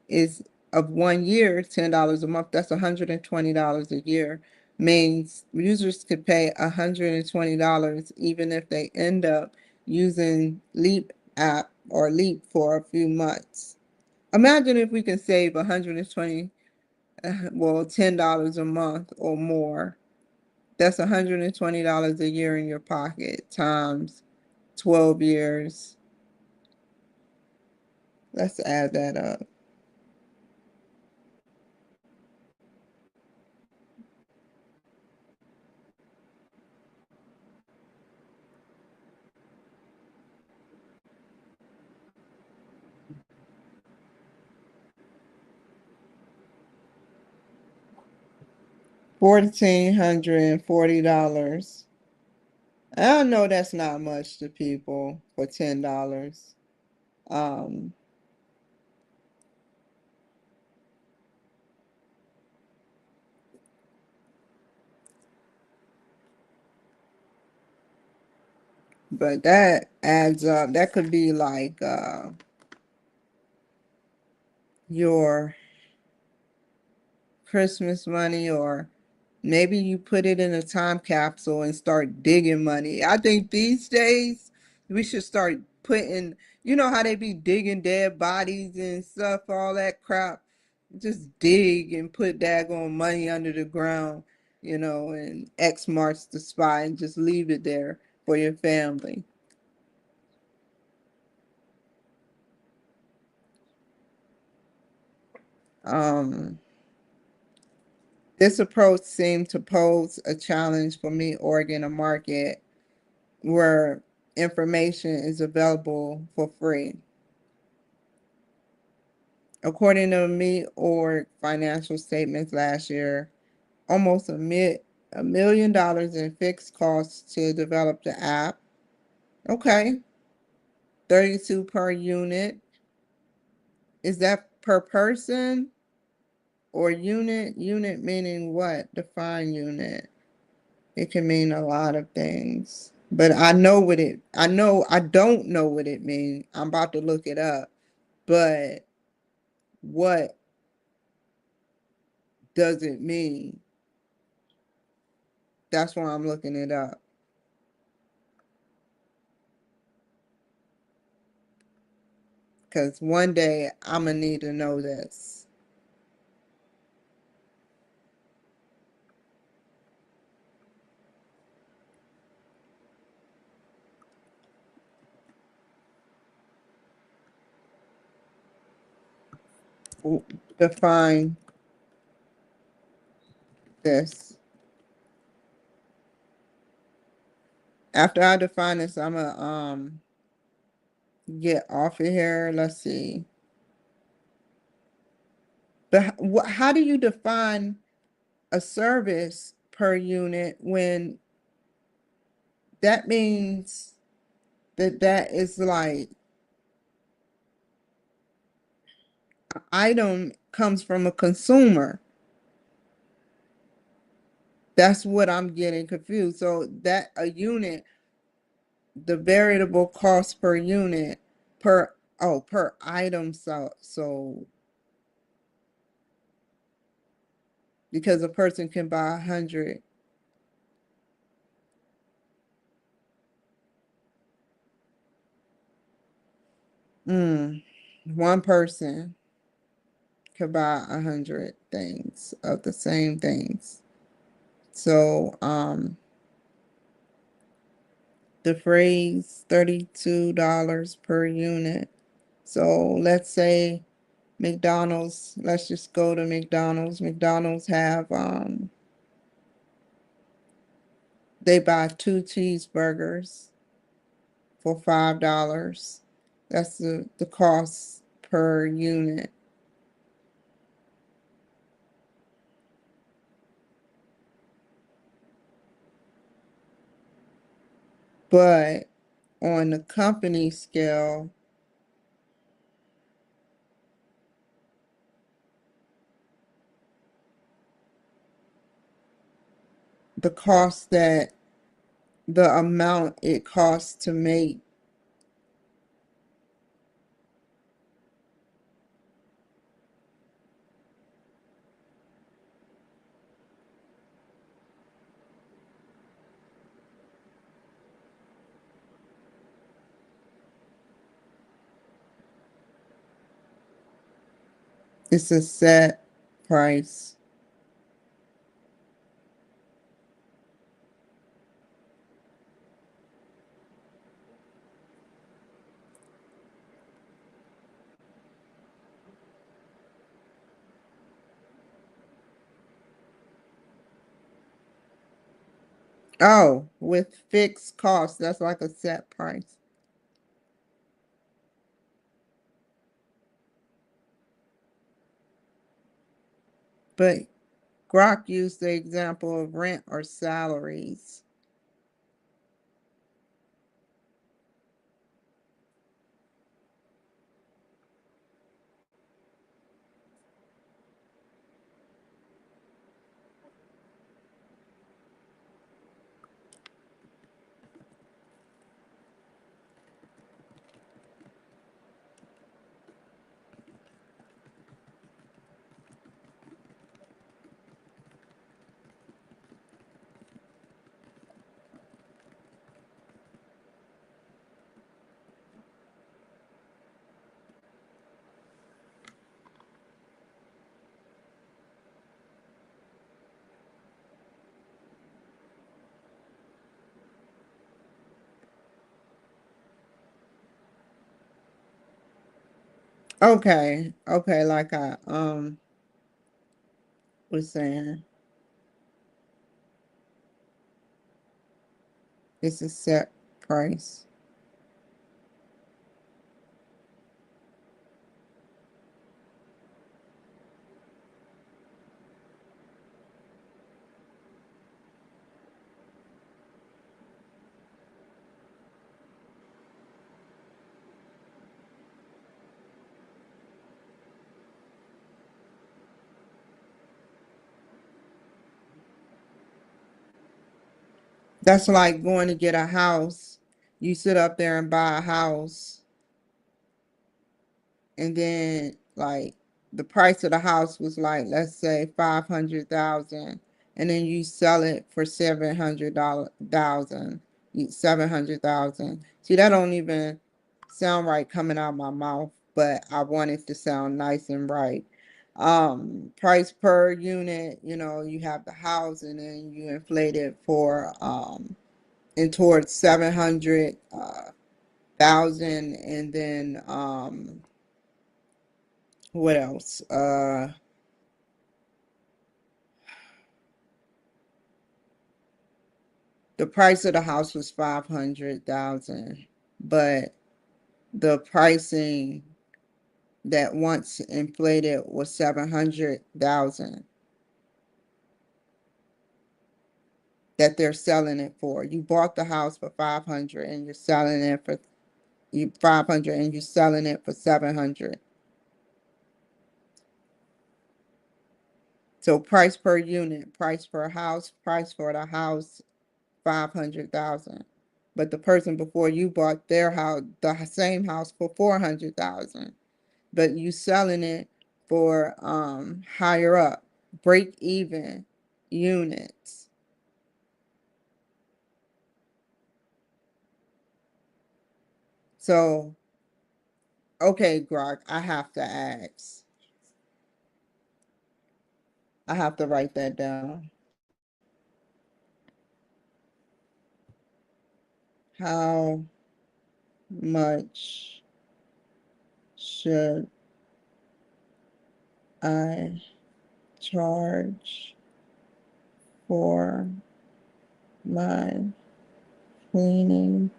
is of 1 year, $10 a month. That's $120 a year. Means users could pay $120 even if they end up using Leap app or Leap for a few months. Imagine if we can save 120, well, $10 a month or more. That's $120 a year in your pocket times 12 years. Let's add that up. $1,440. I know that's not much to people for $10. Um, but that adds up. That could be like your Christmas money, or maybe you put it in a time capsule and start digging money. I think these days we should start putting, you know how they be digging dead bodies and stuff, all that crap. Just dig and put daggone money under the ground, and X marks the spot and just leave it there for your family. Um, this approach seemed to pose a challenge for me, Oregon, a market where information is available for free. According to me or financial statements last year, almost $1 million in fixed costs to develop the app. Okay, 32 per unit. Is that per person or unit? Unit meaning what? Define unit. It can mean a lot of things. But I don't know what it means. I'm about to look it up. But what does it mean? That's why I'm looking it up. Because one day I'm going to need to know this. Define this. After I define this, I'm going to get off of here. Let's see. But how do you define a service per unit when that means that is like an item comes from a consumer? That's what I'm getting confused. So that a unit, the variable cost per unit per item, so because a person can buy 100. One person could buy 100 things of the same things. So the phrase $32 per unit. So let's say McDonald's, let's just go to McDonald's. McDonald's have they buy 2 cheeseburgers for $5. That's the cost per unit. But on the company scale, the cost that the amount it costs to make is a set price. Oh, with fixed costs, that's like a set price. But Grok used the example of rent or salaries. Okay, like I was saying, it's a set price. That's like going to get a house. You sit up there and buy a house, and then like the price of the house was like, let's say 500,000, and then you sell it for 700,000. 700,000. See, that don't even sound right coming out of my mouth, but I want it to sound nice and right. Price per unit, you have the house and then you inflate it for and towards 700,000, and then what else? The price of the house was 500,000, but the pricing that once inflated was 700,000 that they're selling it for. You bought the house for 500 and you're selling it for you 500 and you're selling it for 700. So price per unit, price per house, price for the house, 500,000. But the person before you bought their house, the same house for 400,000. But you selling it for higher up, break even units. So okay, Grok, I have to ask. I have to write that down. How much should I charge for my cleaning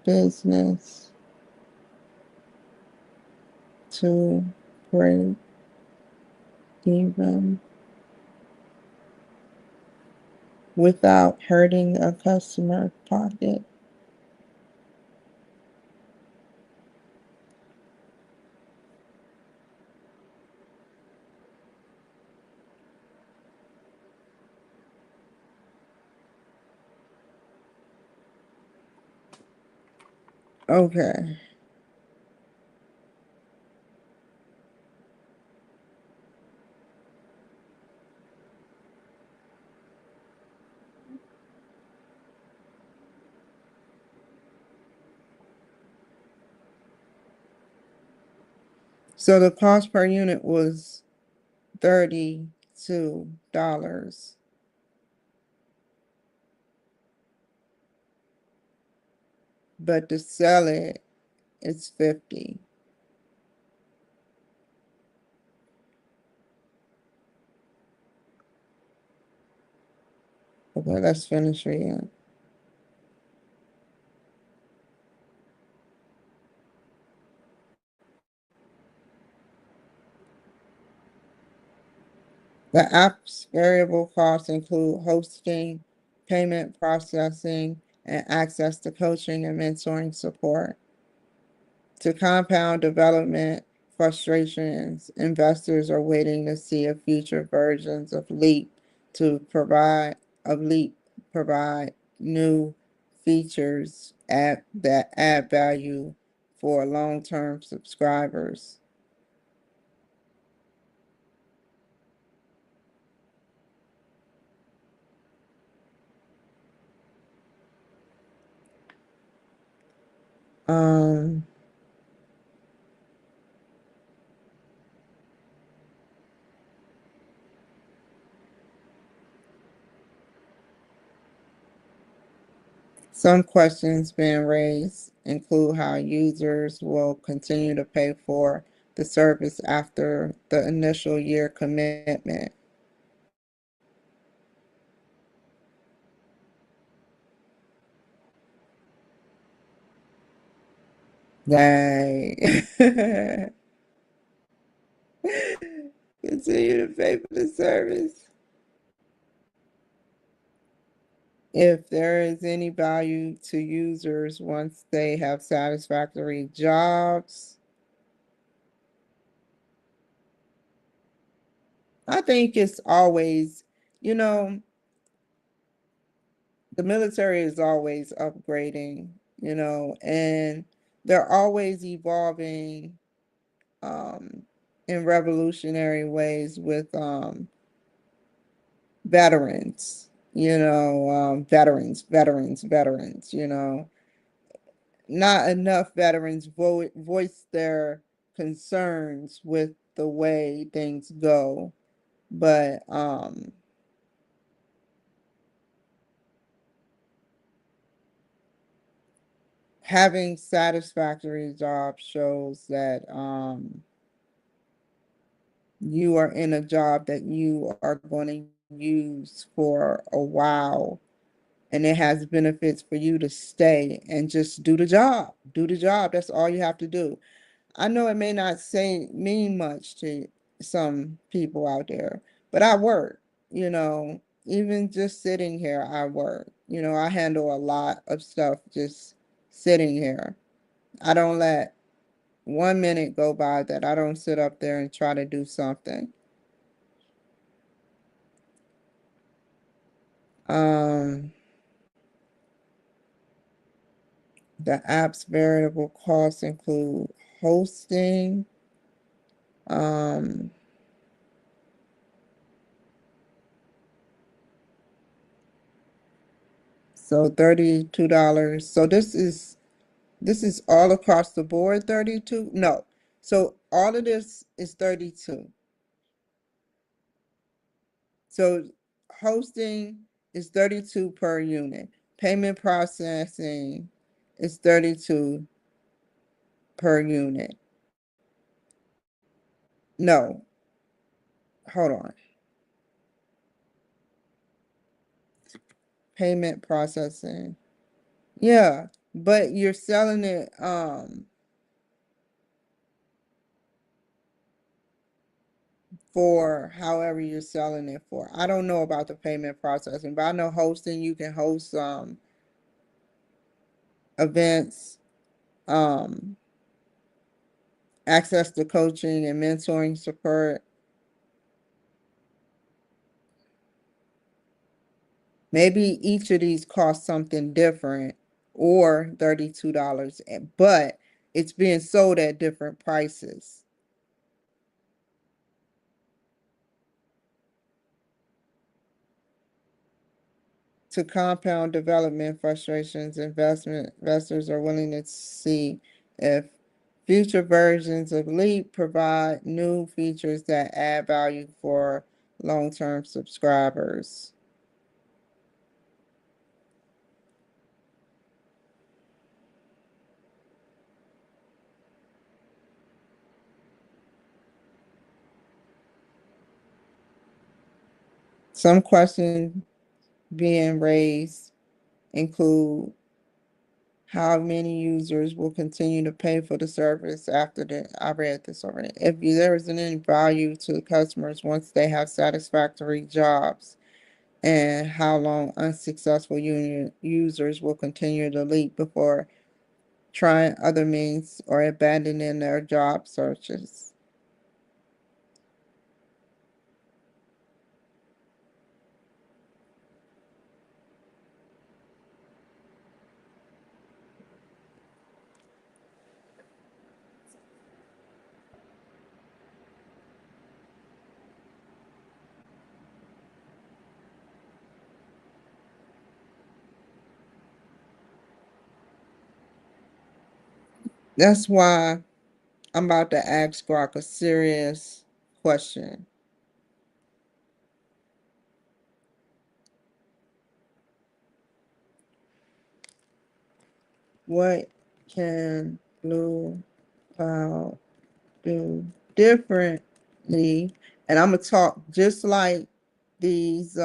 business to break even without hurting a customer pocket? Okay. So the cost per unit was $32, but to sell it, it's 50. Okay, let's finish reading. The app's variable costs include hosting, payment processing, and access to coaching and mentoring support. To compound development frustrations, investors are waiting to see if future versions of Leap provide new features that add value for long-term subscribers. Um, Some questions being raised include how users will continue to pay for the service after the initial year commitment. They continue to pay for the service. If there is any value to users once they have satisfactory jobs, I think it's always, you know, the military is always upgrading, and they're always evolving um, in revolutionary ways with veterans, veterans. Not enough veterans voice their concerns with the way things go, but having satisfactory jobs shows that you are in a job that you are going to use for a while, and it has benefits for you to stay and just do the job. Do the job. That's all you have to do. I know it may not say mean much to some people out there, but I work, even just sitting here, I work. I handle a lot of stuff just sitting here. I don't let 1 minute go by that I don't sit up there and try to do something. Um, the app's variable costs include hosting, um, so $32. So this is all across the board 32? No. So all of this is 32. So hosting is 32 per unit. Payment processing is 32 per unit. No, hold on. Payment processing. Yeah, but you're selling it for however you're selling it for. I don't know about the payment processing, but I know hosting, you can host events, um access to coaching and mentoring support. Maybe each of these costs something different or $32, but it's being sold at different prices. To compound development frustrations, investors are willing to see if future versions of Leap provide new features that add value for long-term subscribers. Some questions being raised include how many users will continue to pay for the service after I read this already. If there isn't any value to customers once they have satisfactory jobs, and how long unsuccessful users will continue to leap before trying other means or abandoning their job searches. That's why I'm about to ask Grok a serious question. What can Blue Cloud do differently? And I'm gonna talk just like these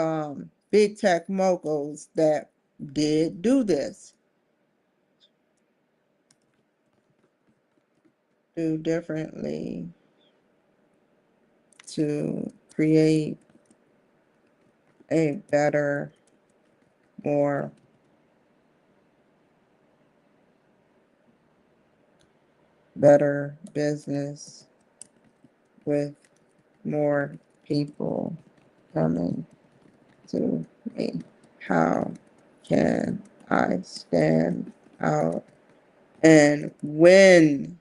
big tech moguls that did do this. Do differently to create a better, more better business with more people coming to me. How can I stand out and win?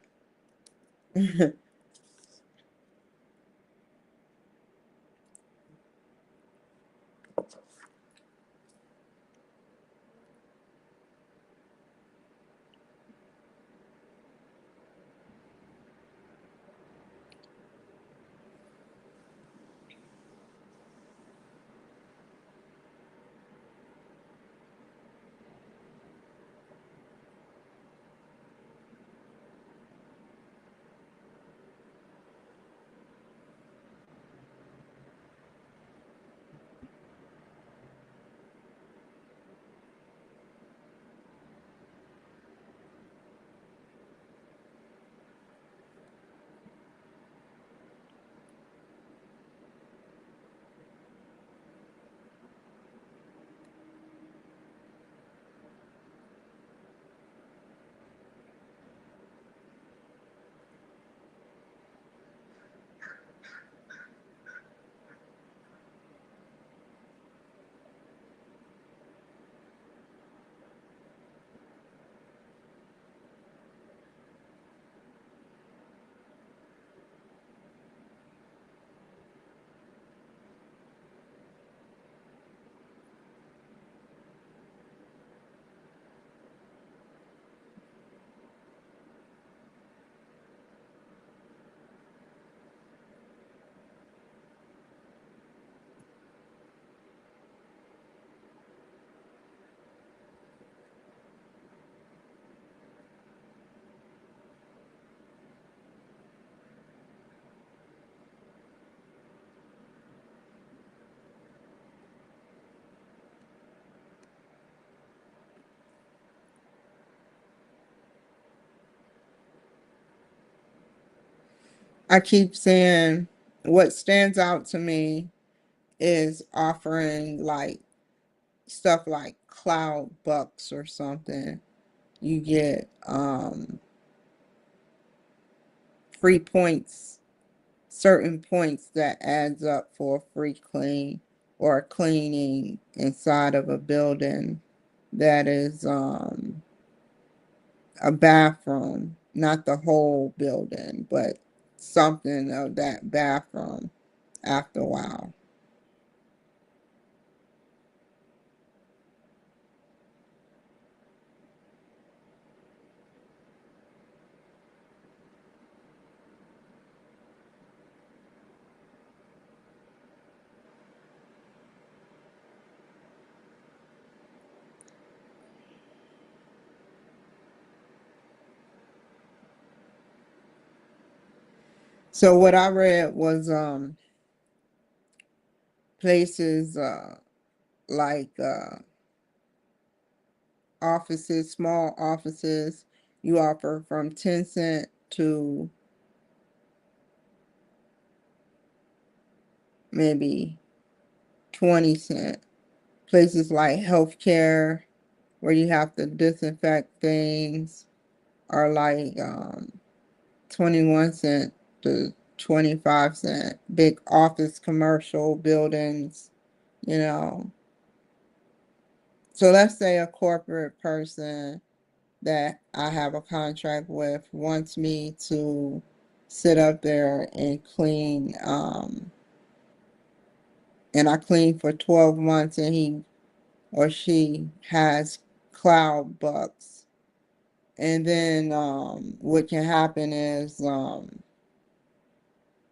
I keep saying what stands out to me is offering like stuff like cloud bucks or something. You get free points, certain points that adds up for a free clean or cleaning inside of a building that is a bathroom, not the whole building, but something of that bathroom after a while. So what I read was places like offices, small offices, you offer from 10 cent to maybe 20 cent. Places like healthcare where you have to disinfect things are like 21 cent to 25 cent. Big office commercial buildings, you know. So let's say a corporate person that I have a contract with wants me to sit up there and clean, and I clean for 12 months and he or she has cloud bucks. And then what can happen is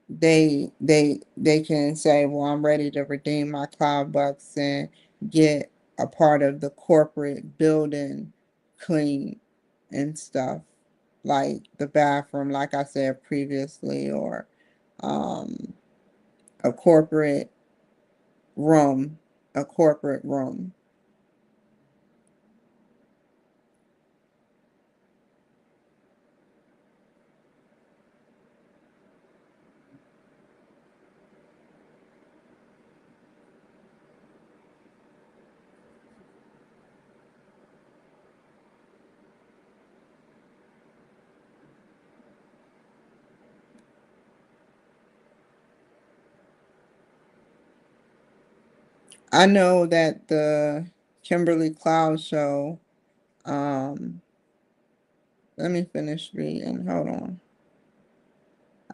they can say, well, I'm ready to redeem my cloud bucks and get a part of the corporate building clean and stuff, like the bathroom, like I said previously, or um, a corporate room, a corporate room. I know that the Kimberly Cloud show, um, let me finish reading. Hold on.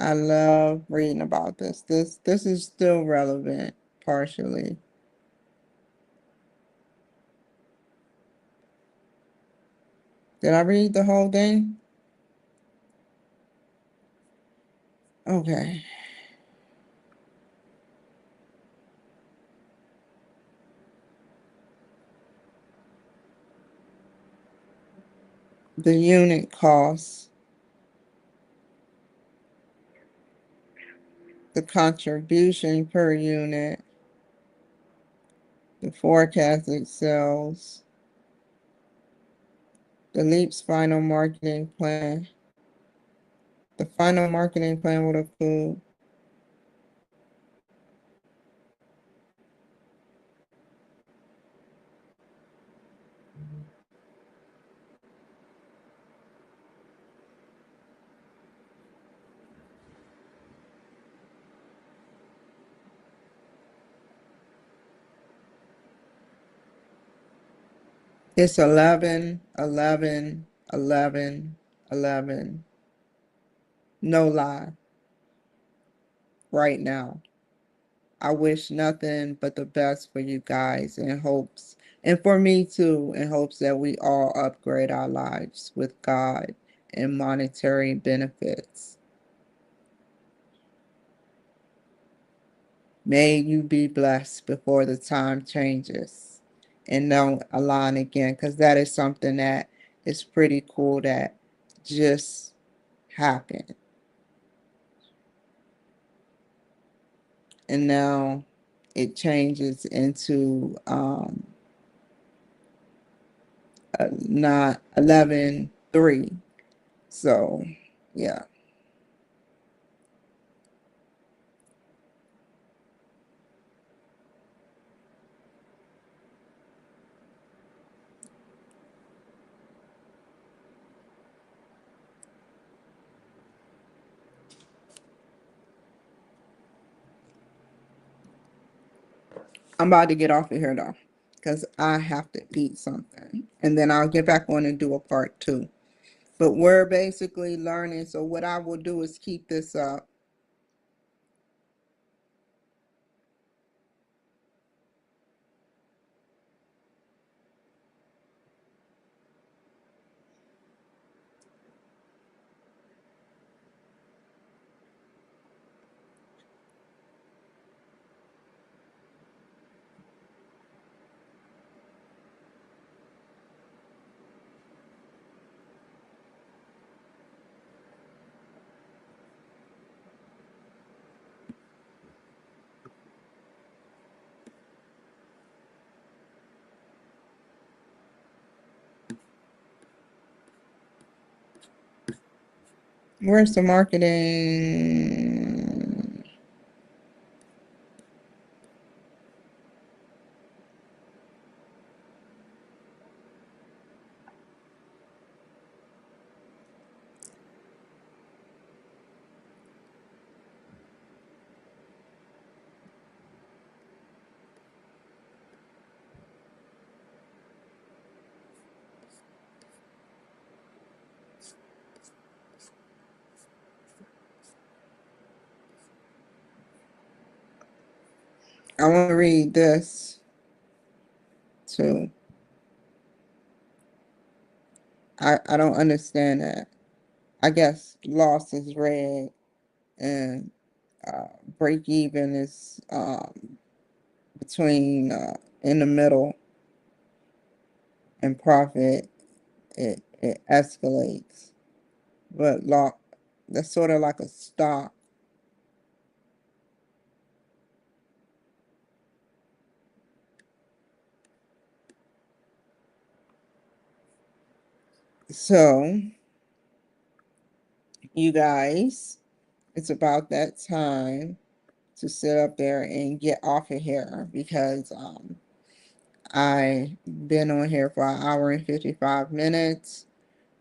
I love reading about this. This is still relevant partially. Did I read the whole thing? Okay. The unit cost, the contribution per unit, the forecasted sales, the LEAP's final marketing plan. The final marketing plan would include it's 11, 11, 11, 11. No lie, right now. I wish nothing but the best for you guys in hopes, and for me too, in hopes that we all upgrade our lives with God and monetary benefits. May you be blessed before the time changes and don't align again, because that is something that is pretty cool that just happened. And now it changes into not 11 3. So, yeah. I'm about to get off of here though, because I have to eat something. And then I'll get back on and do a part two. But we're basically learning. So what I will do is keep this up. Where's the marketing? I want to read this too. I don't understand that. I guess loss is red and break even is between in the middle, and profit it escalates. But loss, that's sort of like a stock. So you guys, it's about that time to sit up there and get off of here because I've been on here for an hour and 55 minutes.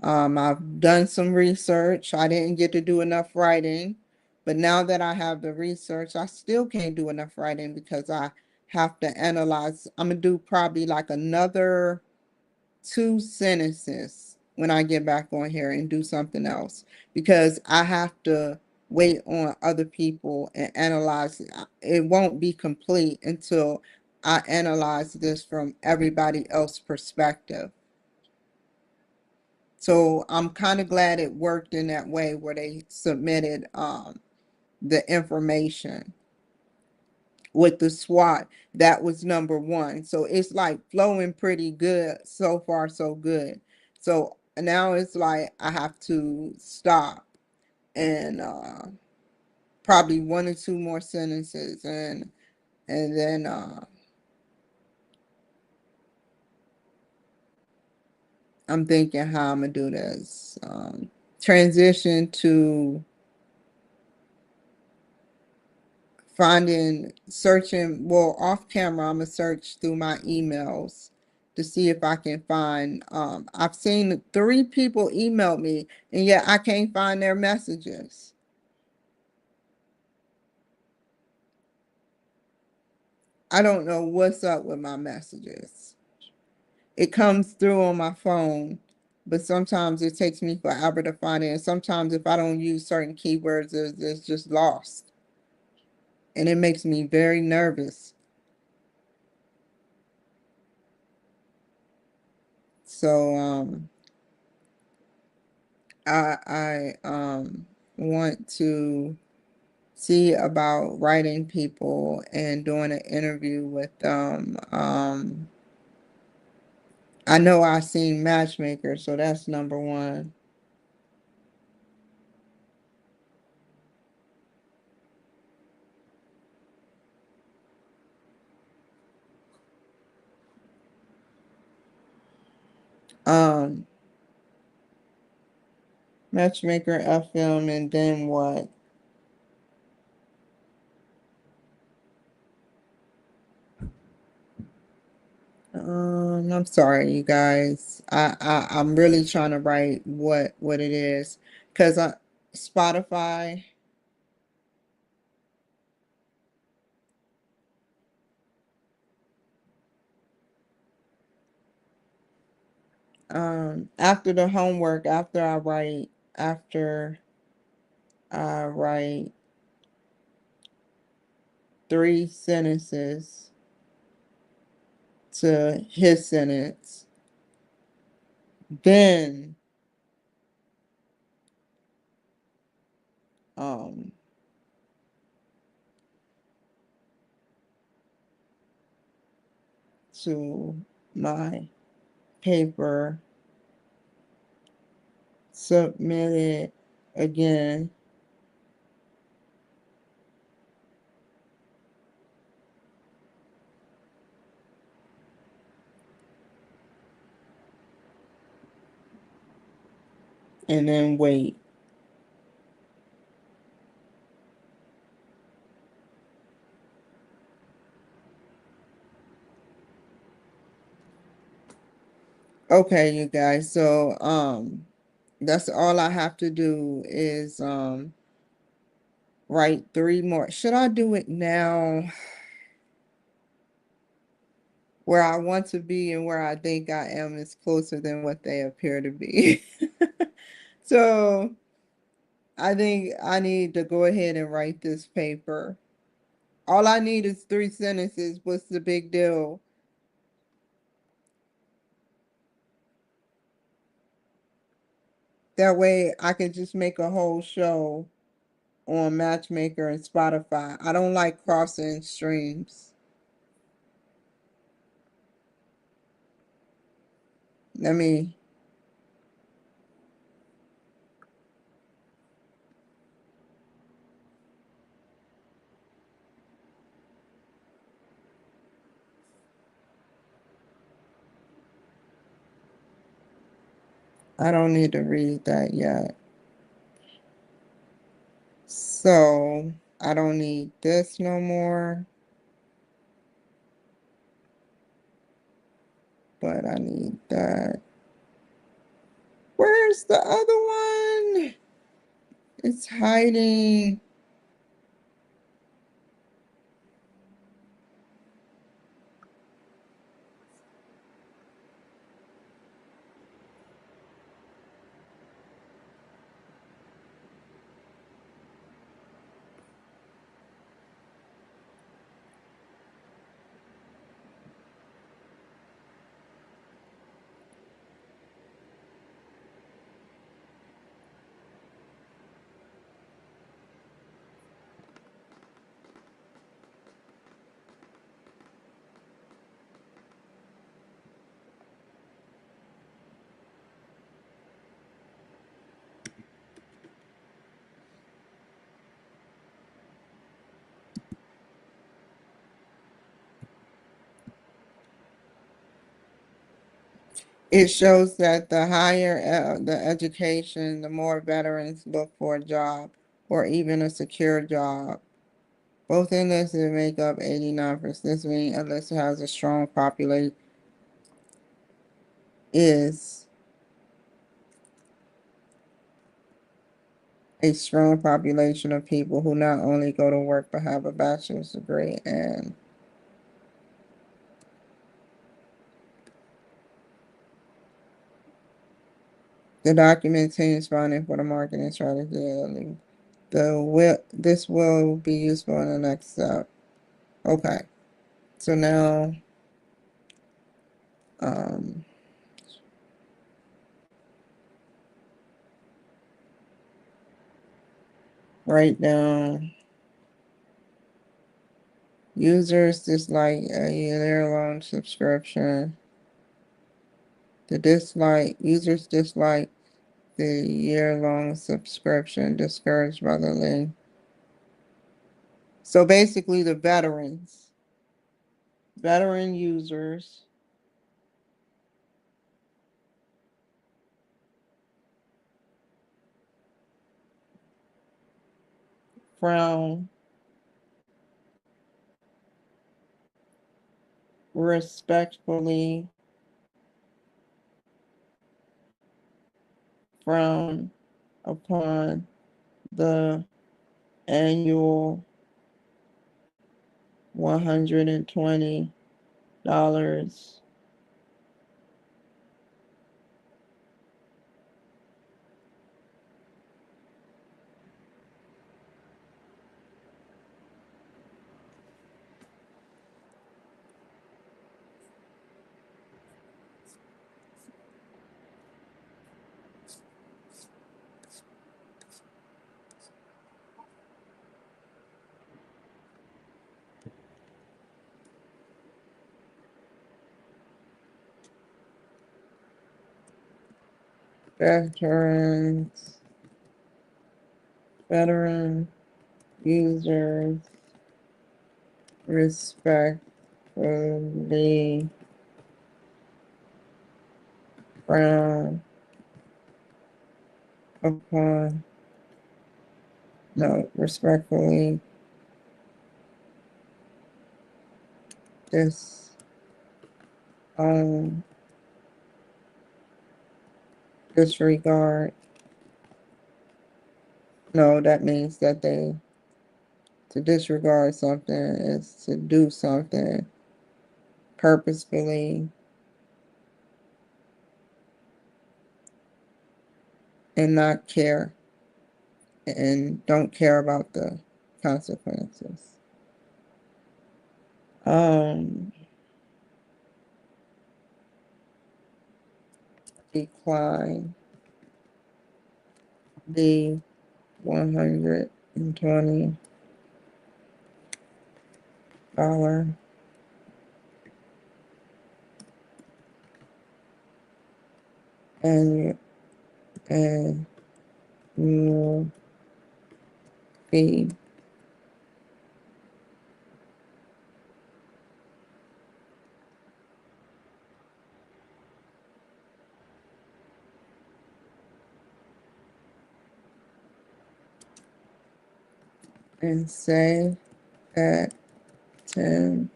I've done some research. I didn't get to do enough writing, but now that I have the research, I still can't do enough writing because I have to analyze. I'm gonna do probably like another 2 sentences when I get back on here and do something else because I have to wait on other people and analyze it. It won't be complete until I analyze this from everybody else's perspective. So I'm kind of glad it worked in that way where they submitted the information with the SWOT. That was number one. So it's like flowing pretty good. So far, so good. So now it's like I have to stop and probably 1 or 2 more sentences and then I'm thinking how I'm gonna do this. Transition to finding, searching, well, off camera, I'm gonna search through my emails to see if I can find, I've seen 3 people email me and yet I can't find their messages. I don't know what's up with my messages. It comes through on my phone, but sometimes it takes me forever to find it. And sometimes if I don't use certain keywords, it's just lost. And it makes me very nervous. So I want to see about writing people and doing an interview with them. I know I've seen Matchmaker, so that's number one. Um, Matchmaker FM, and then what? I'm sorry, you guys. I'm really trying to write what it is, because Spotify. After the homework, after I write 3 sentences to his sentence, then um to my paper, submit it again, and then wait. Okay, you guys. So that's all I have to do is write 3 more. Should I do it now where I want to be and where I think I am is closer than what they appear to be? So I think I need to go ahead and write this paper. All I need is 3 sentences. What's the big deal? That way I can just make a whole show on Matchmaker and Spotify. I don't like crossing streams. Let me, I don't need to read that yet. So I don't need this no more, but I need that. Where's the other one? It's hiding. It shows that the higher the education, the more veterans look for a job or even a secure job. Both enlisted make up 89%. This means enlisted has a strong population, is a strong population of people who not only go to work but have a bachelor's degree. And the document team is funding for the marketing strategy. This will be useful in the next step. Okay, so now um, write down users dislike a year-long subscription. The dislike users dislike the year-long subscription, discouraged by the link. So basically, the veteran users frown respectfully frown upon the annual $120 veteran users respectfully frown upon, no, respectfully dis, um, disregard. No, that means that to disregard something is to do something purposefully and not care and don't care about the consequences. Um, Decline the $120 annual annual fee and say that 10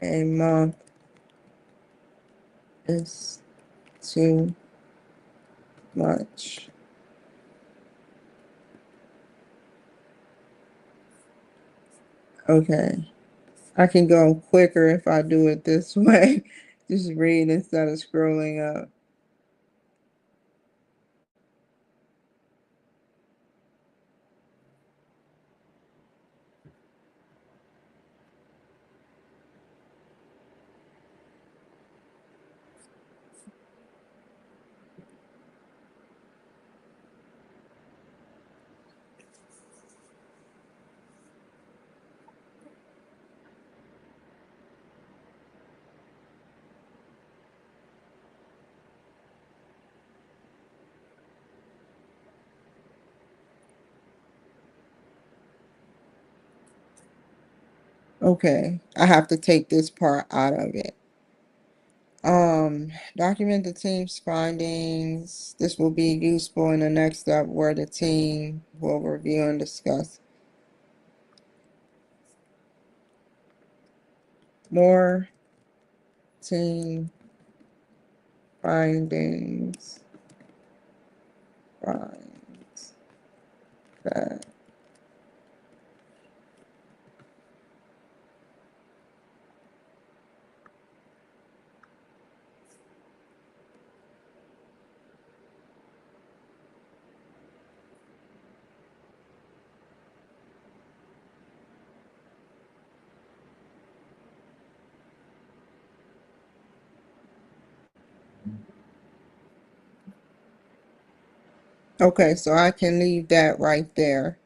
a month is too much. Okay. I can go quicker if I do it this way. Just read instead of scrolling up. Okay, I have to take this part out of it. Document the team's findings. This will be useful in the next step where the team will review and discuss more team findings. Finds that okay, so I can leave that right there.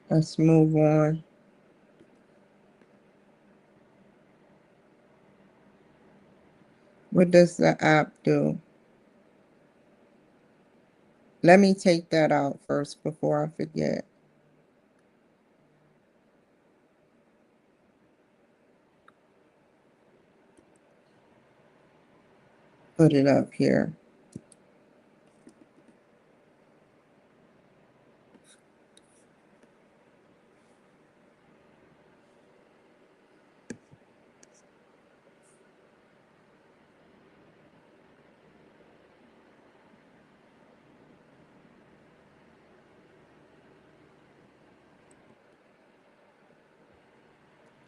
Let's move on. What does the app do? Let me take that out first before I forget. Put it up here.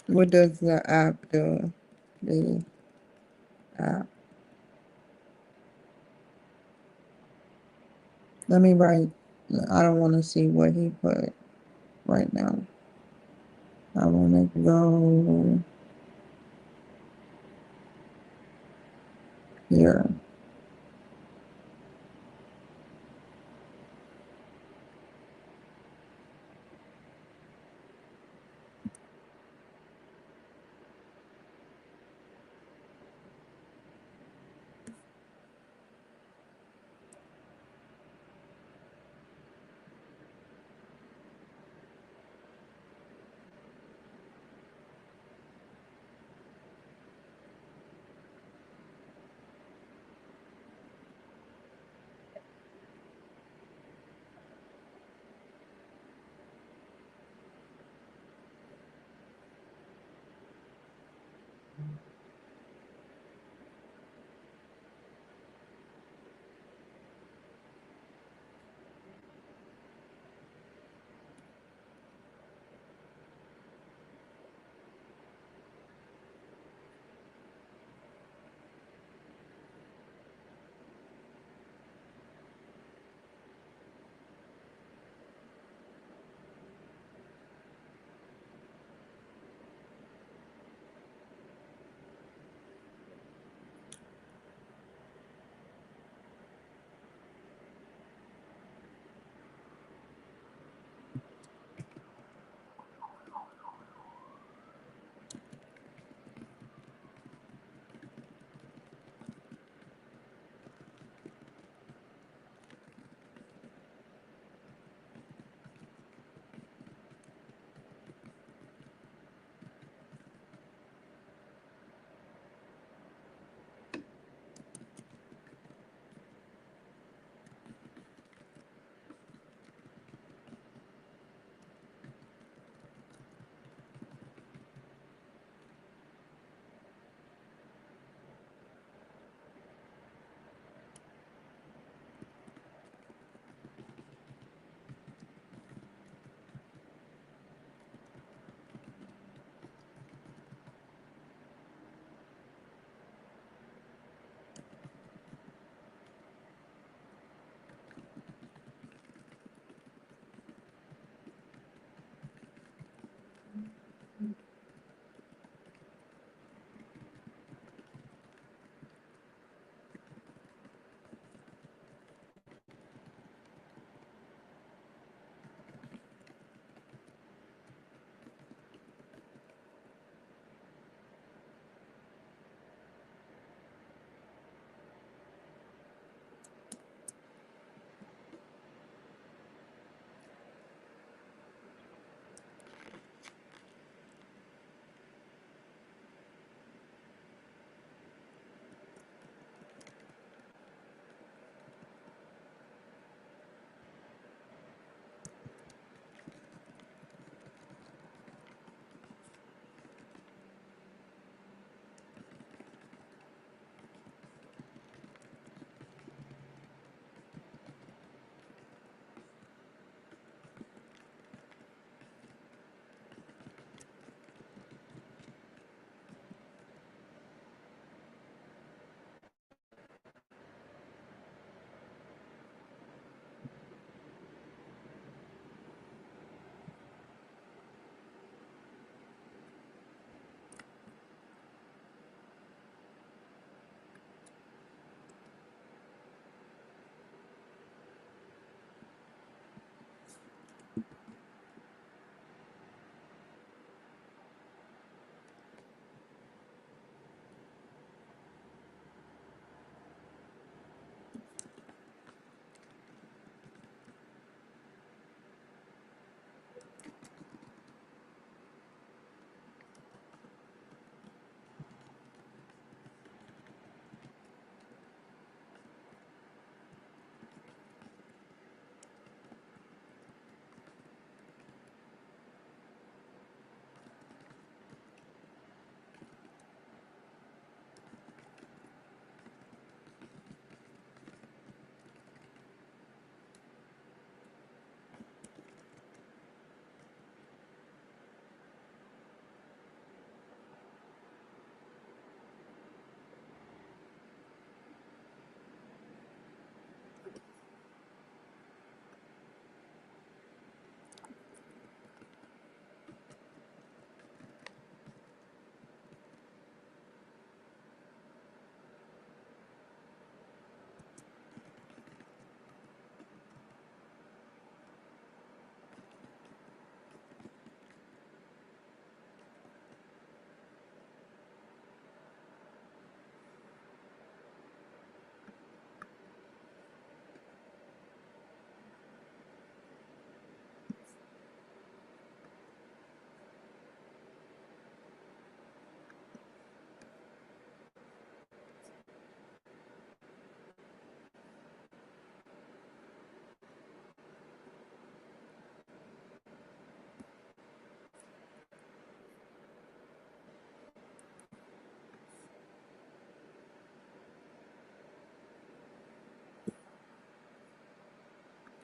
What does the app do? The app. Let me write. I don't want to see what he put right now. I want to go here.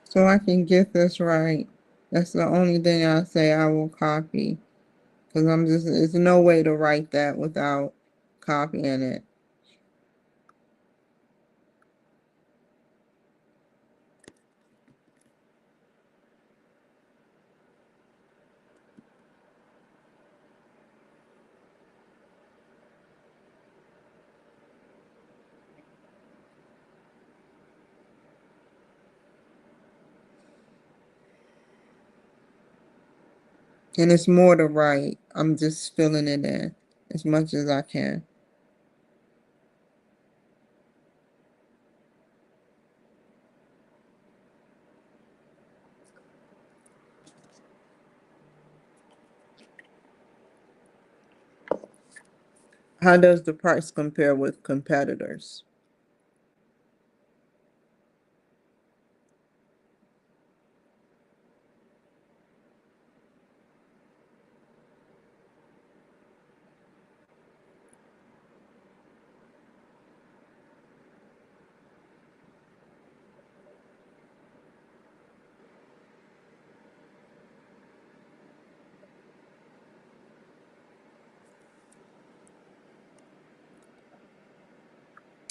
So I can get this right. That's the only thing I say I will copy. Because there's no way to write that without copying it. And it's more to write. I'm just filling it in as much as I can. How does the price compare with competitors?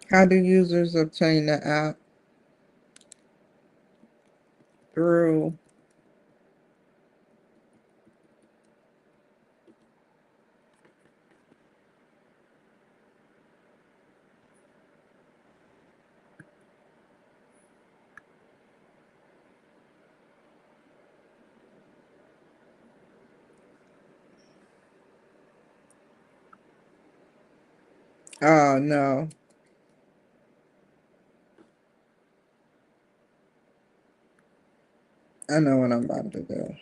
How do users obtain the app? Through oh no, I know what I'm about to do.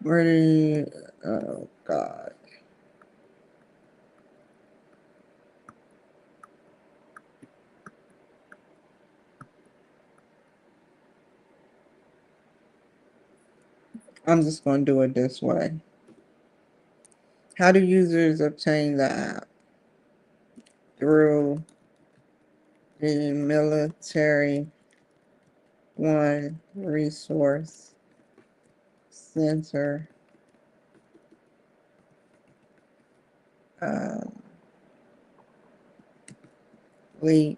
Where do you, oh God. I'm just going to do it this way. How do users obtain the app? Through the Military One Resource Center. Um, Fleet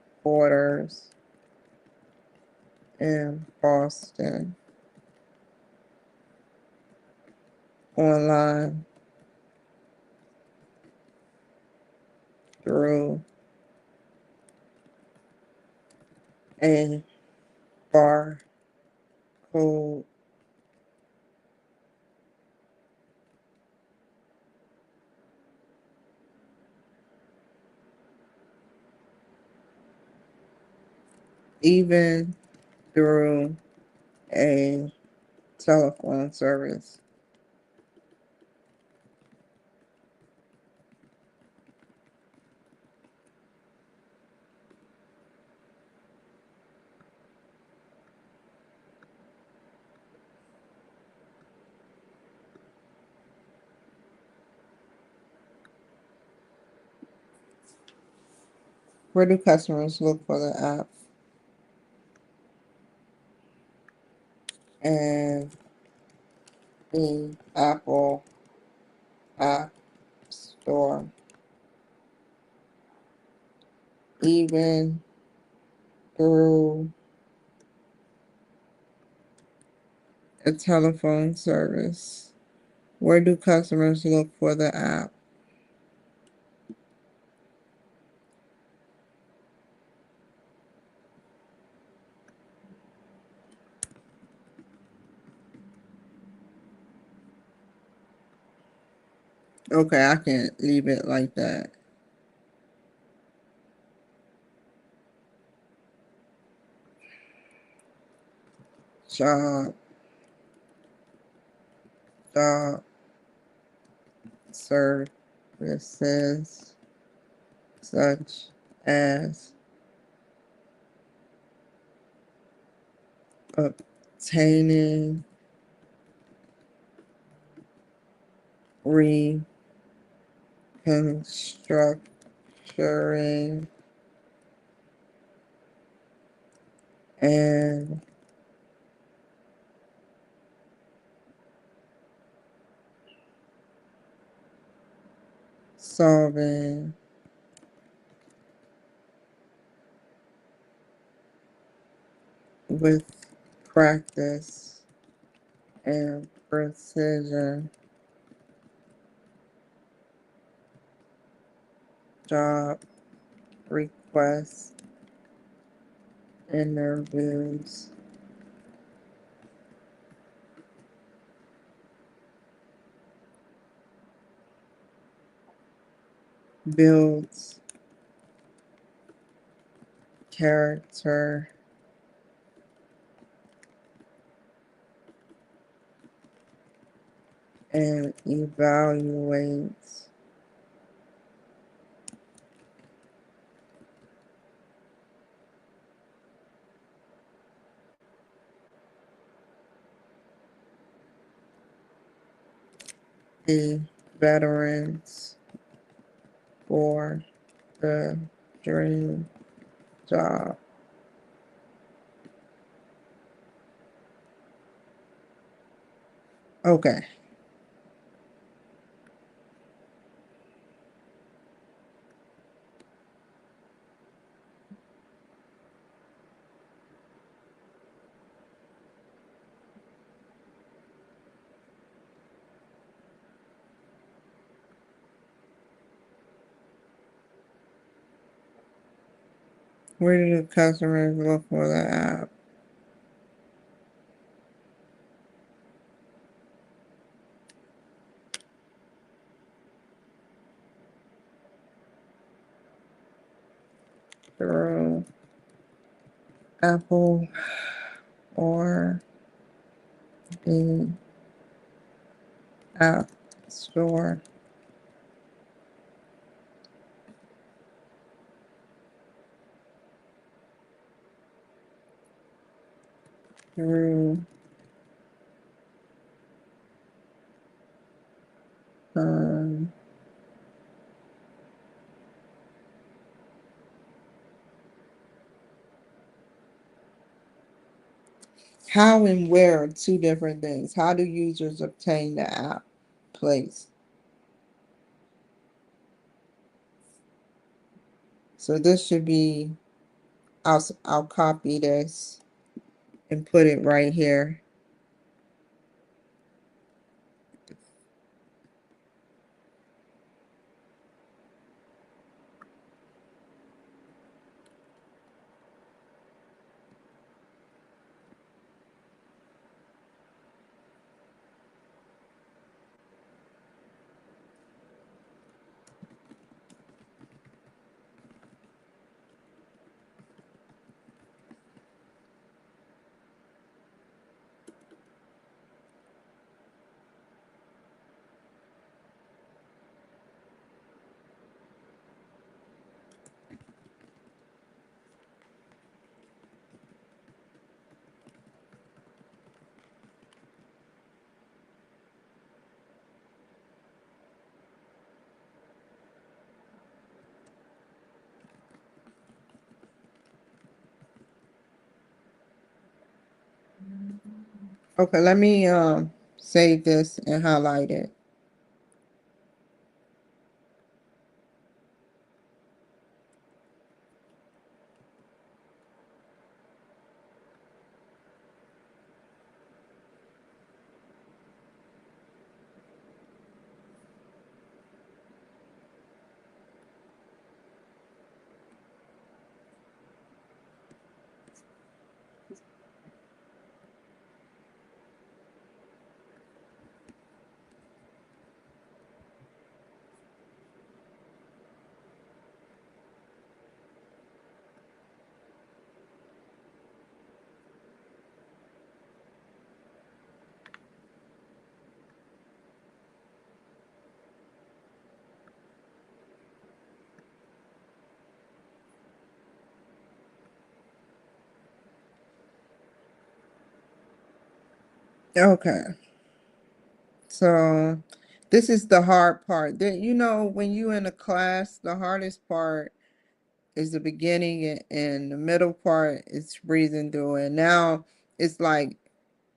Headquarters in Boston. Online through a barcode. Even through a telephone service. Where do customers look for the app? And the Apple App Store. Even through a telephone service. Where do customers look for the app? Okay, I can leave it like that. Job, job, services, such as obtaining, reconstructing, and solving with practice and precision. Job requests, interviews, builds character, and evaluates the veterans for the dream job. Okay. Where do the customers look for the app? Through Apple or the App Store. Through um, how and where are two different things. How do users obtain the app? Place. So this should be, I'll copy this and put it right here. Okay, let me save this and highlight it. Okay. So this is the hard part. You know, when you in a class, the hardest part is the beginning and the middle part is breathing through it. Now it's like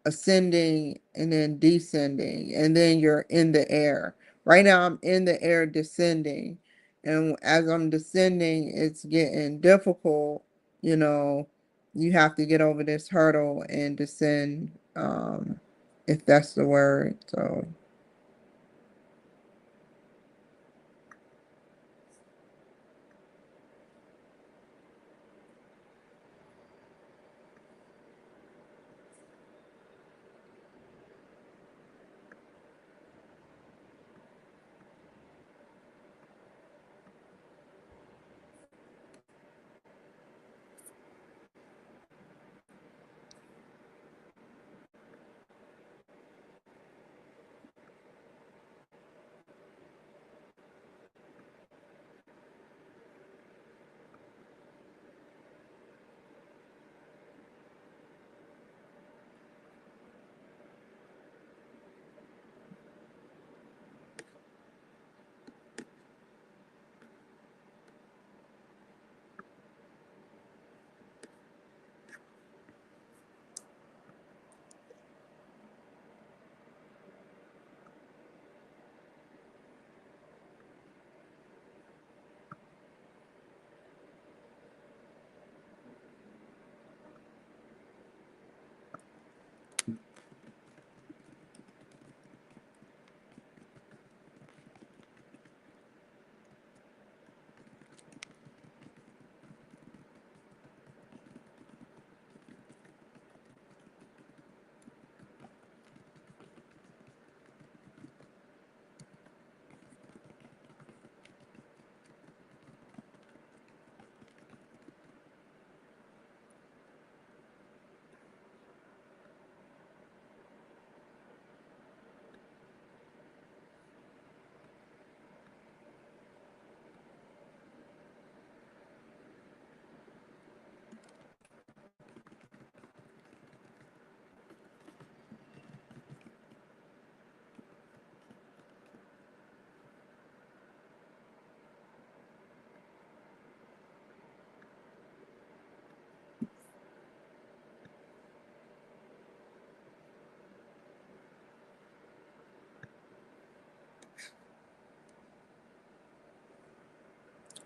ascending and then descending, and then you're in the air. Right now I'm in the air descending. And as I'm descending, it's getting difficult. You know, you have to get over this hurdle and descend, if that's the word. So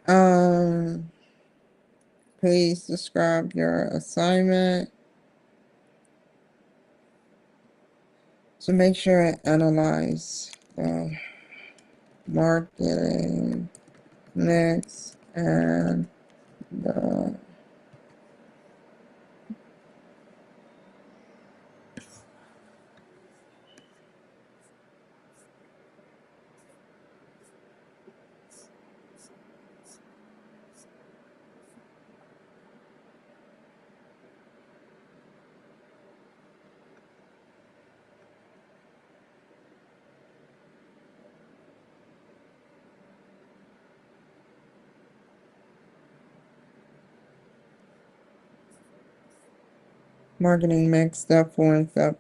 um please describe your assignment. So make sure and analyze the marketing mix and the marketing mix, step 4 and step.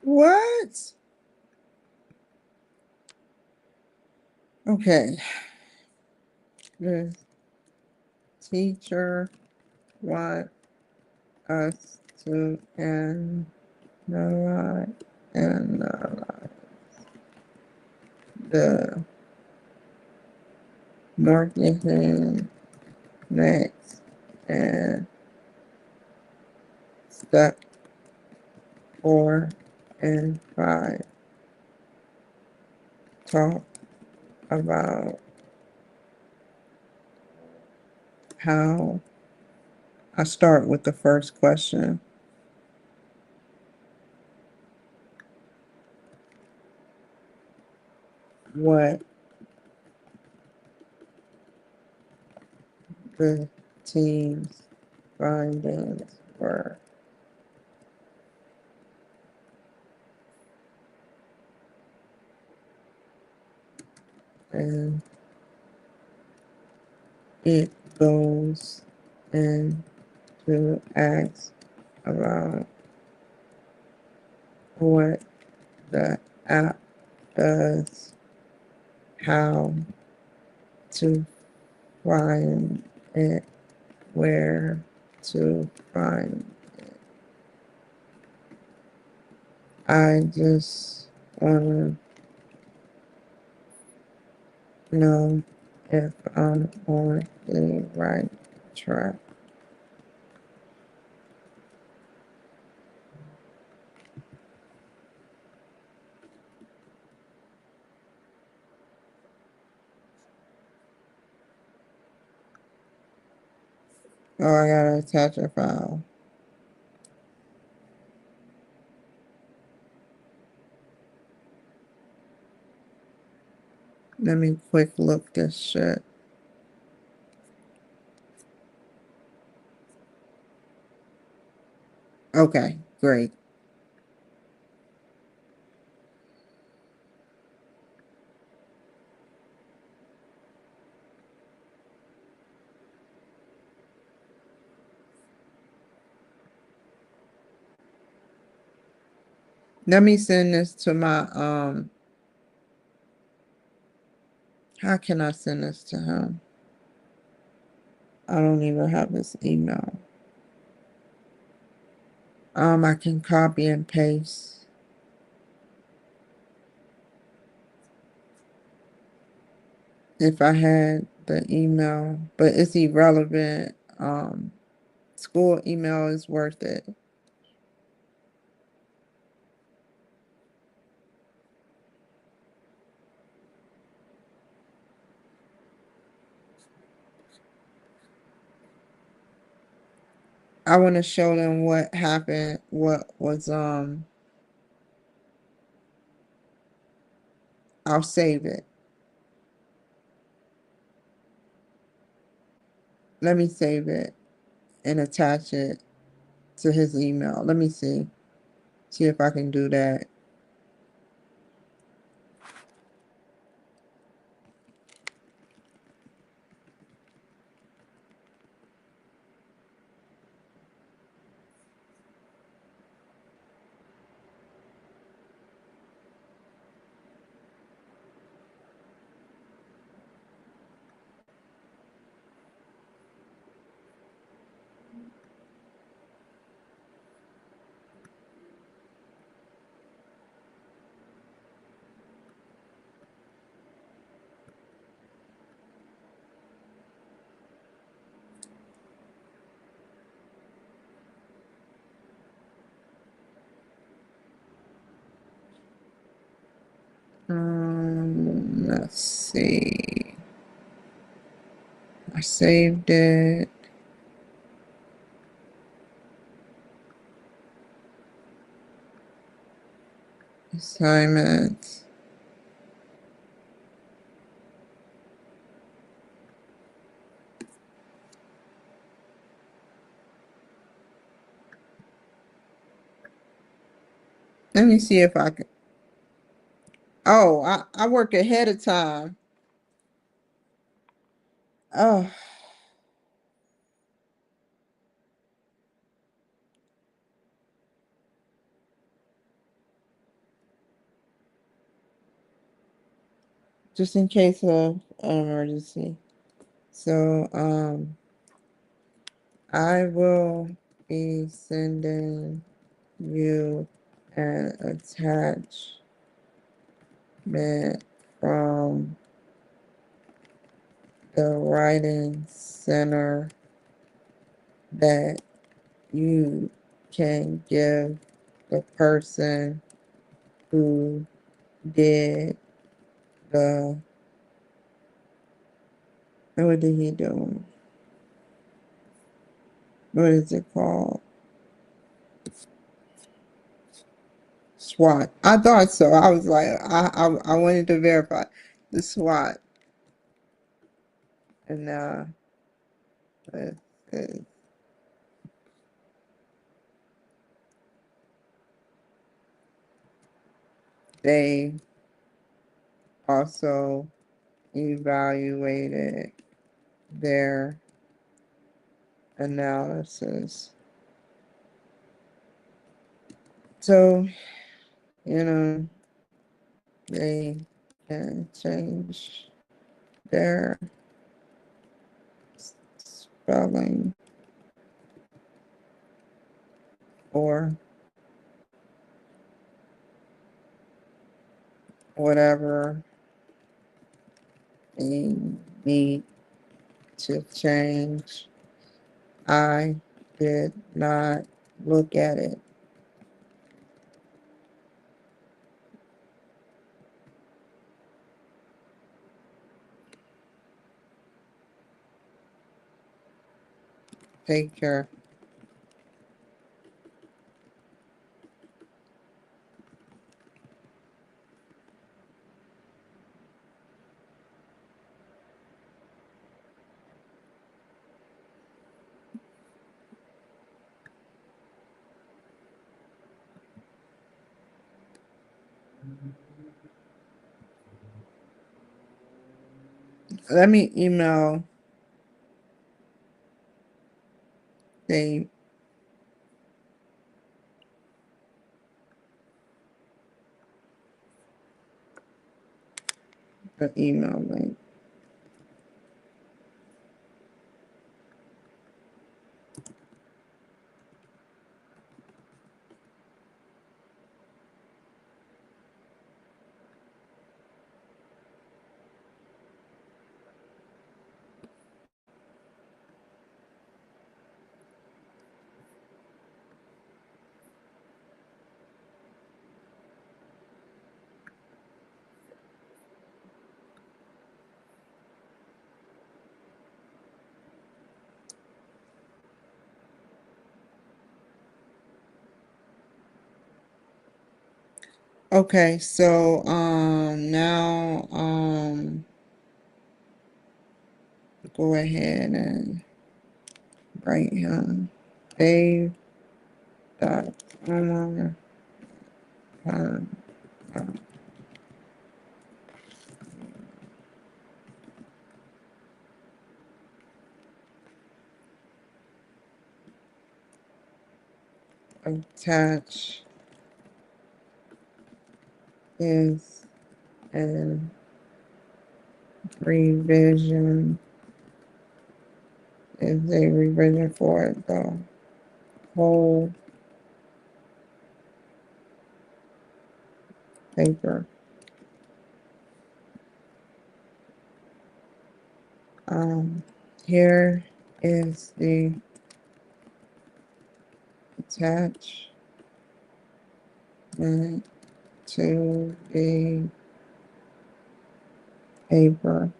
What? Okay. The teacher want us to analyze, analyze the marketing next and step 4 and 5. Talk about how I start with the first question. What the team's findings were. And it goes into ask about what the app does, how to find it, where to find it. I just want to know if I'm on the right track. Oh, I gotta attach a file. Let me quick look this shit. Okay, great. Let me send this to my how can I send this to him? I don't even have his email. I can copy and paste if I had the email, but it's irrelevant. School email is worth it. I want to show them what happened, what was I'll save it. Let me save it and attach it to his email. Let me see. See if I can do that. Let's see. I saved it. Assignments. Let me see if I can. Oh, I work ahead of time. Oh, just in case of an emergency. So, I will be sending you an attachment from the writing center that you can give the person who did the, what did he do? What is it called? SWAT. I thought so. I was like, I wanted to verify the SWAT. And let's see. They also evaluated their analysis. So, they can change their spelling or whatever they need to change. I did not look at it. Take care. Let me email the email link. Okay, so now go ahead and write him. Dave dot homeowner attach is an revision, is a revision for the whole paper. Here is the attachment to the paper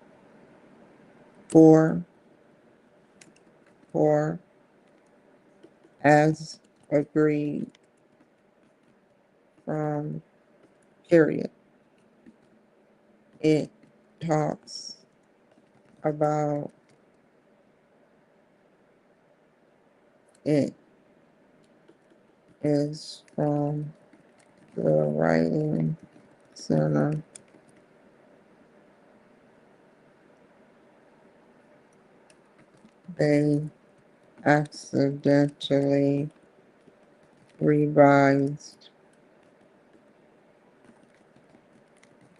for as agreed from period. It talks about it is from the writing center. They accidentally revised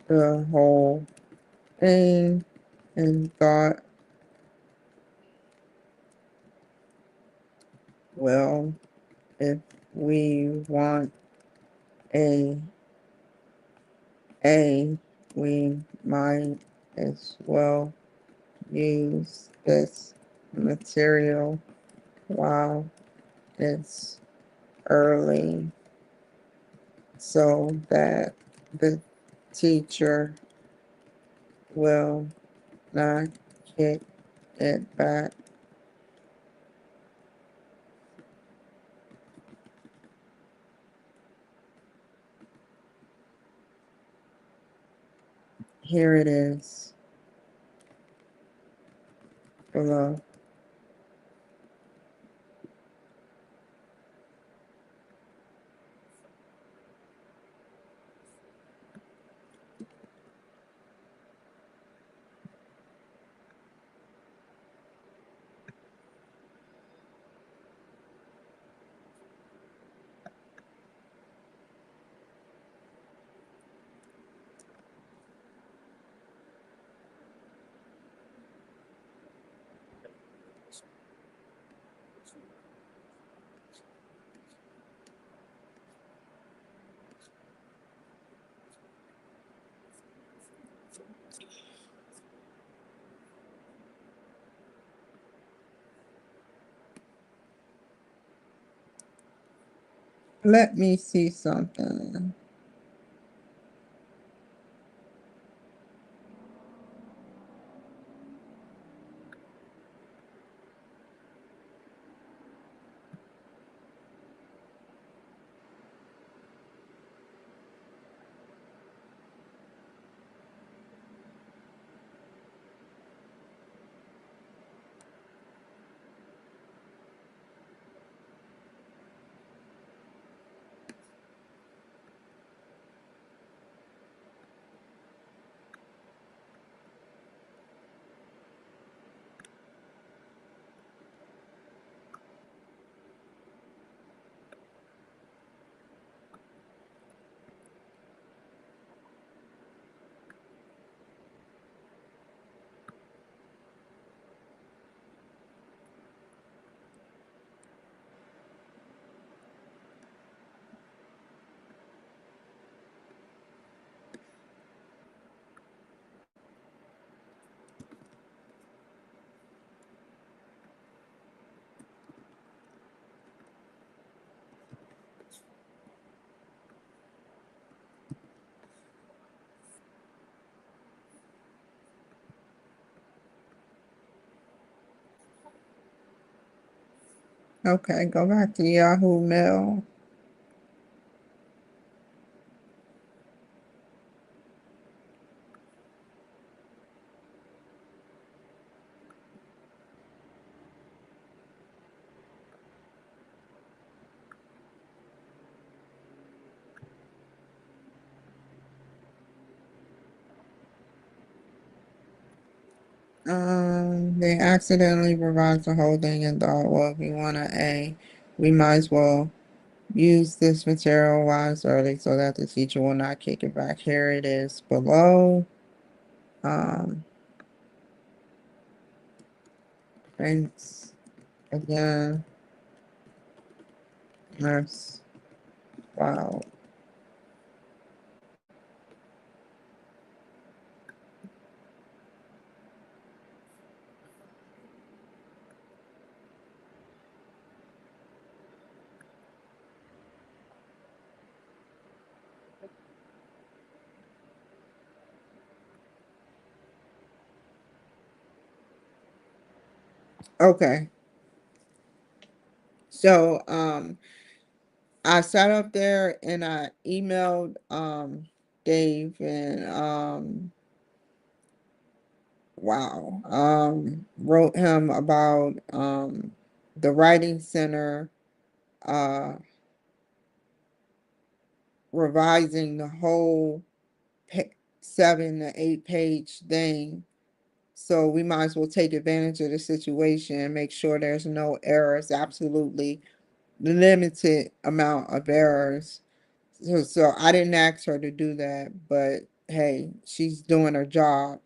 the whole A and thought, well, if we want a A, we might as well use this material while it's early so that the teacher will not kick it back. Here it is below. Let me see something. Okay, go back to Yahoo Mail. They accidentally revised the whole thing and thought, well, if we want an A, we might as well use this material while it's early so that the teacher will not kick it back. Here it is below. Thanks again, nurse. Wow. Okay. So I sat up there and I emailed Dave and wow. Wrote him about the writing center uh revising the whole 7 to 8 page thing. So we might as well take advantage of the situation and make sure there's no errors, absolutely limited amount of errors. So I didn't ask her to do that, but hey, she's doing her job.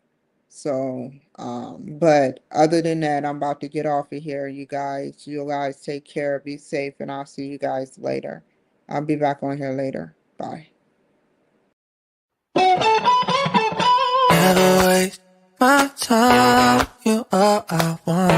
So, but other than that, I'm about to get off of here, you guys. You guys take care, be safe, and I'll see you guys later. I'll be back on here later. Bye. Never waste my time. You are I want.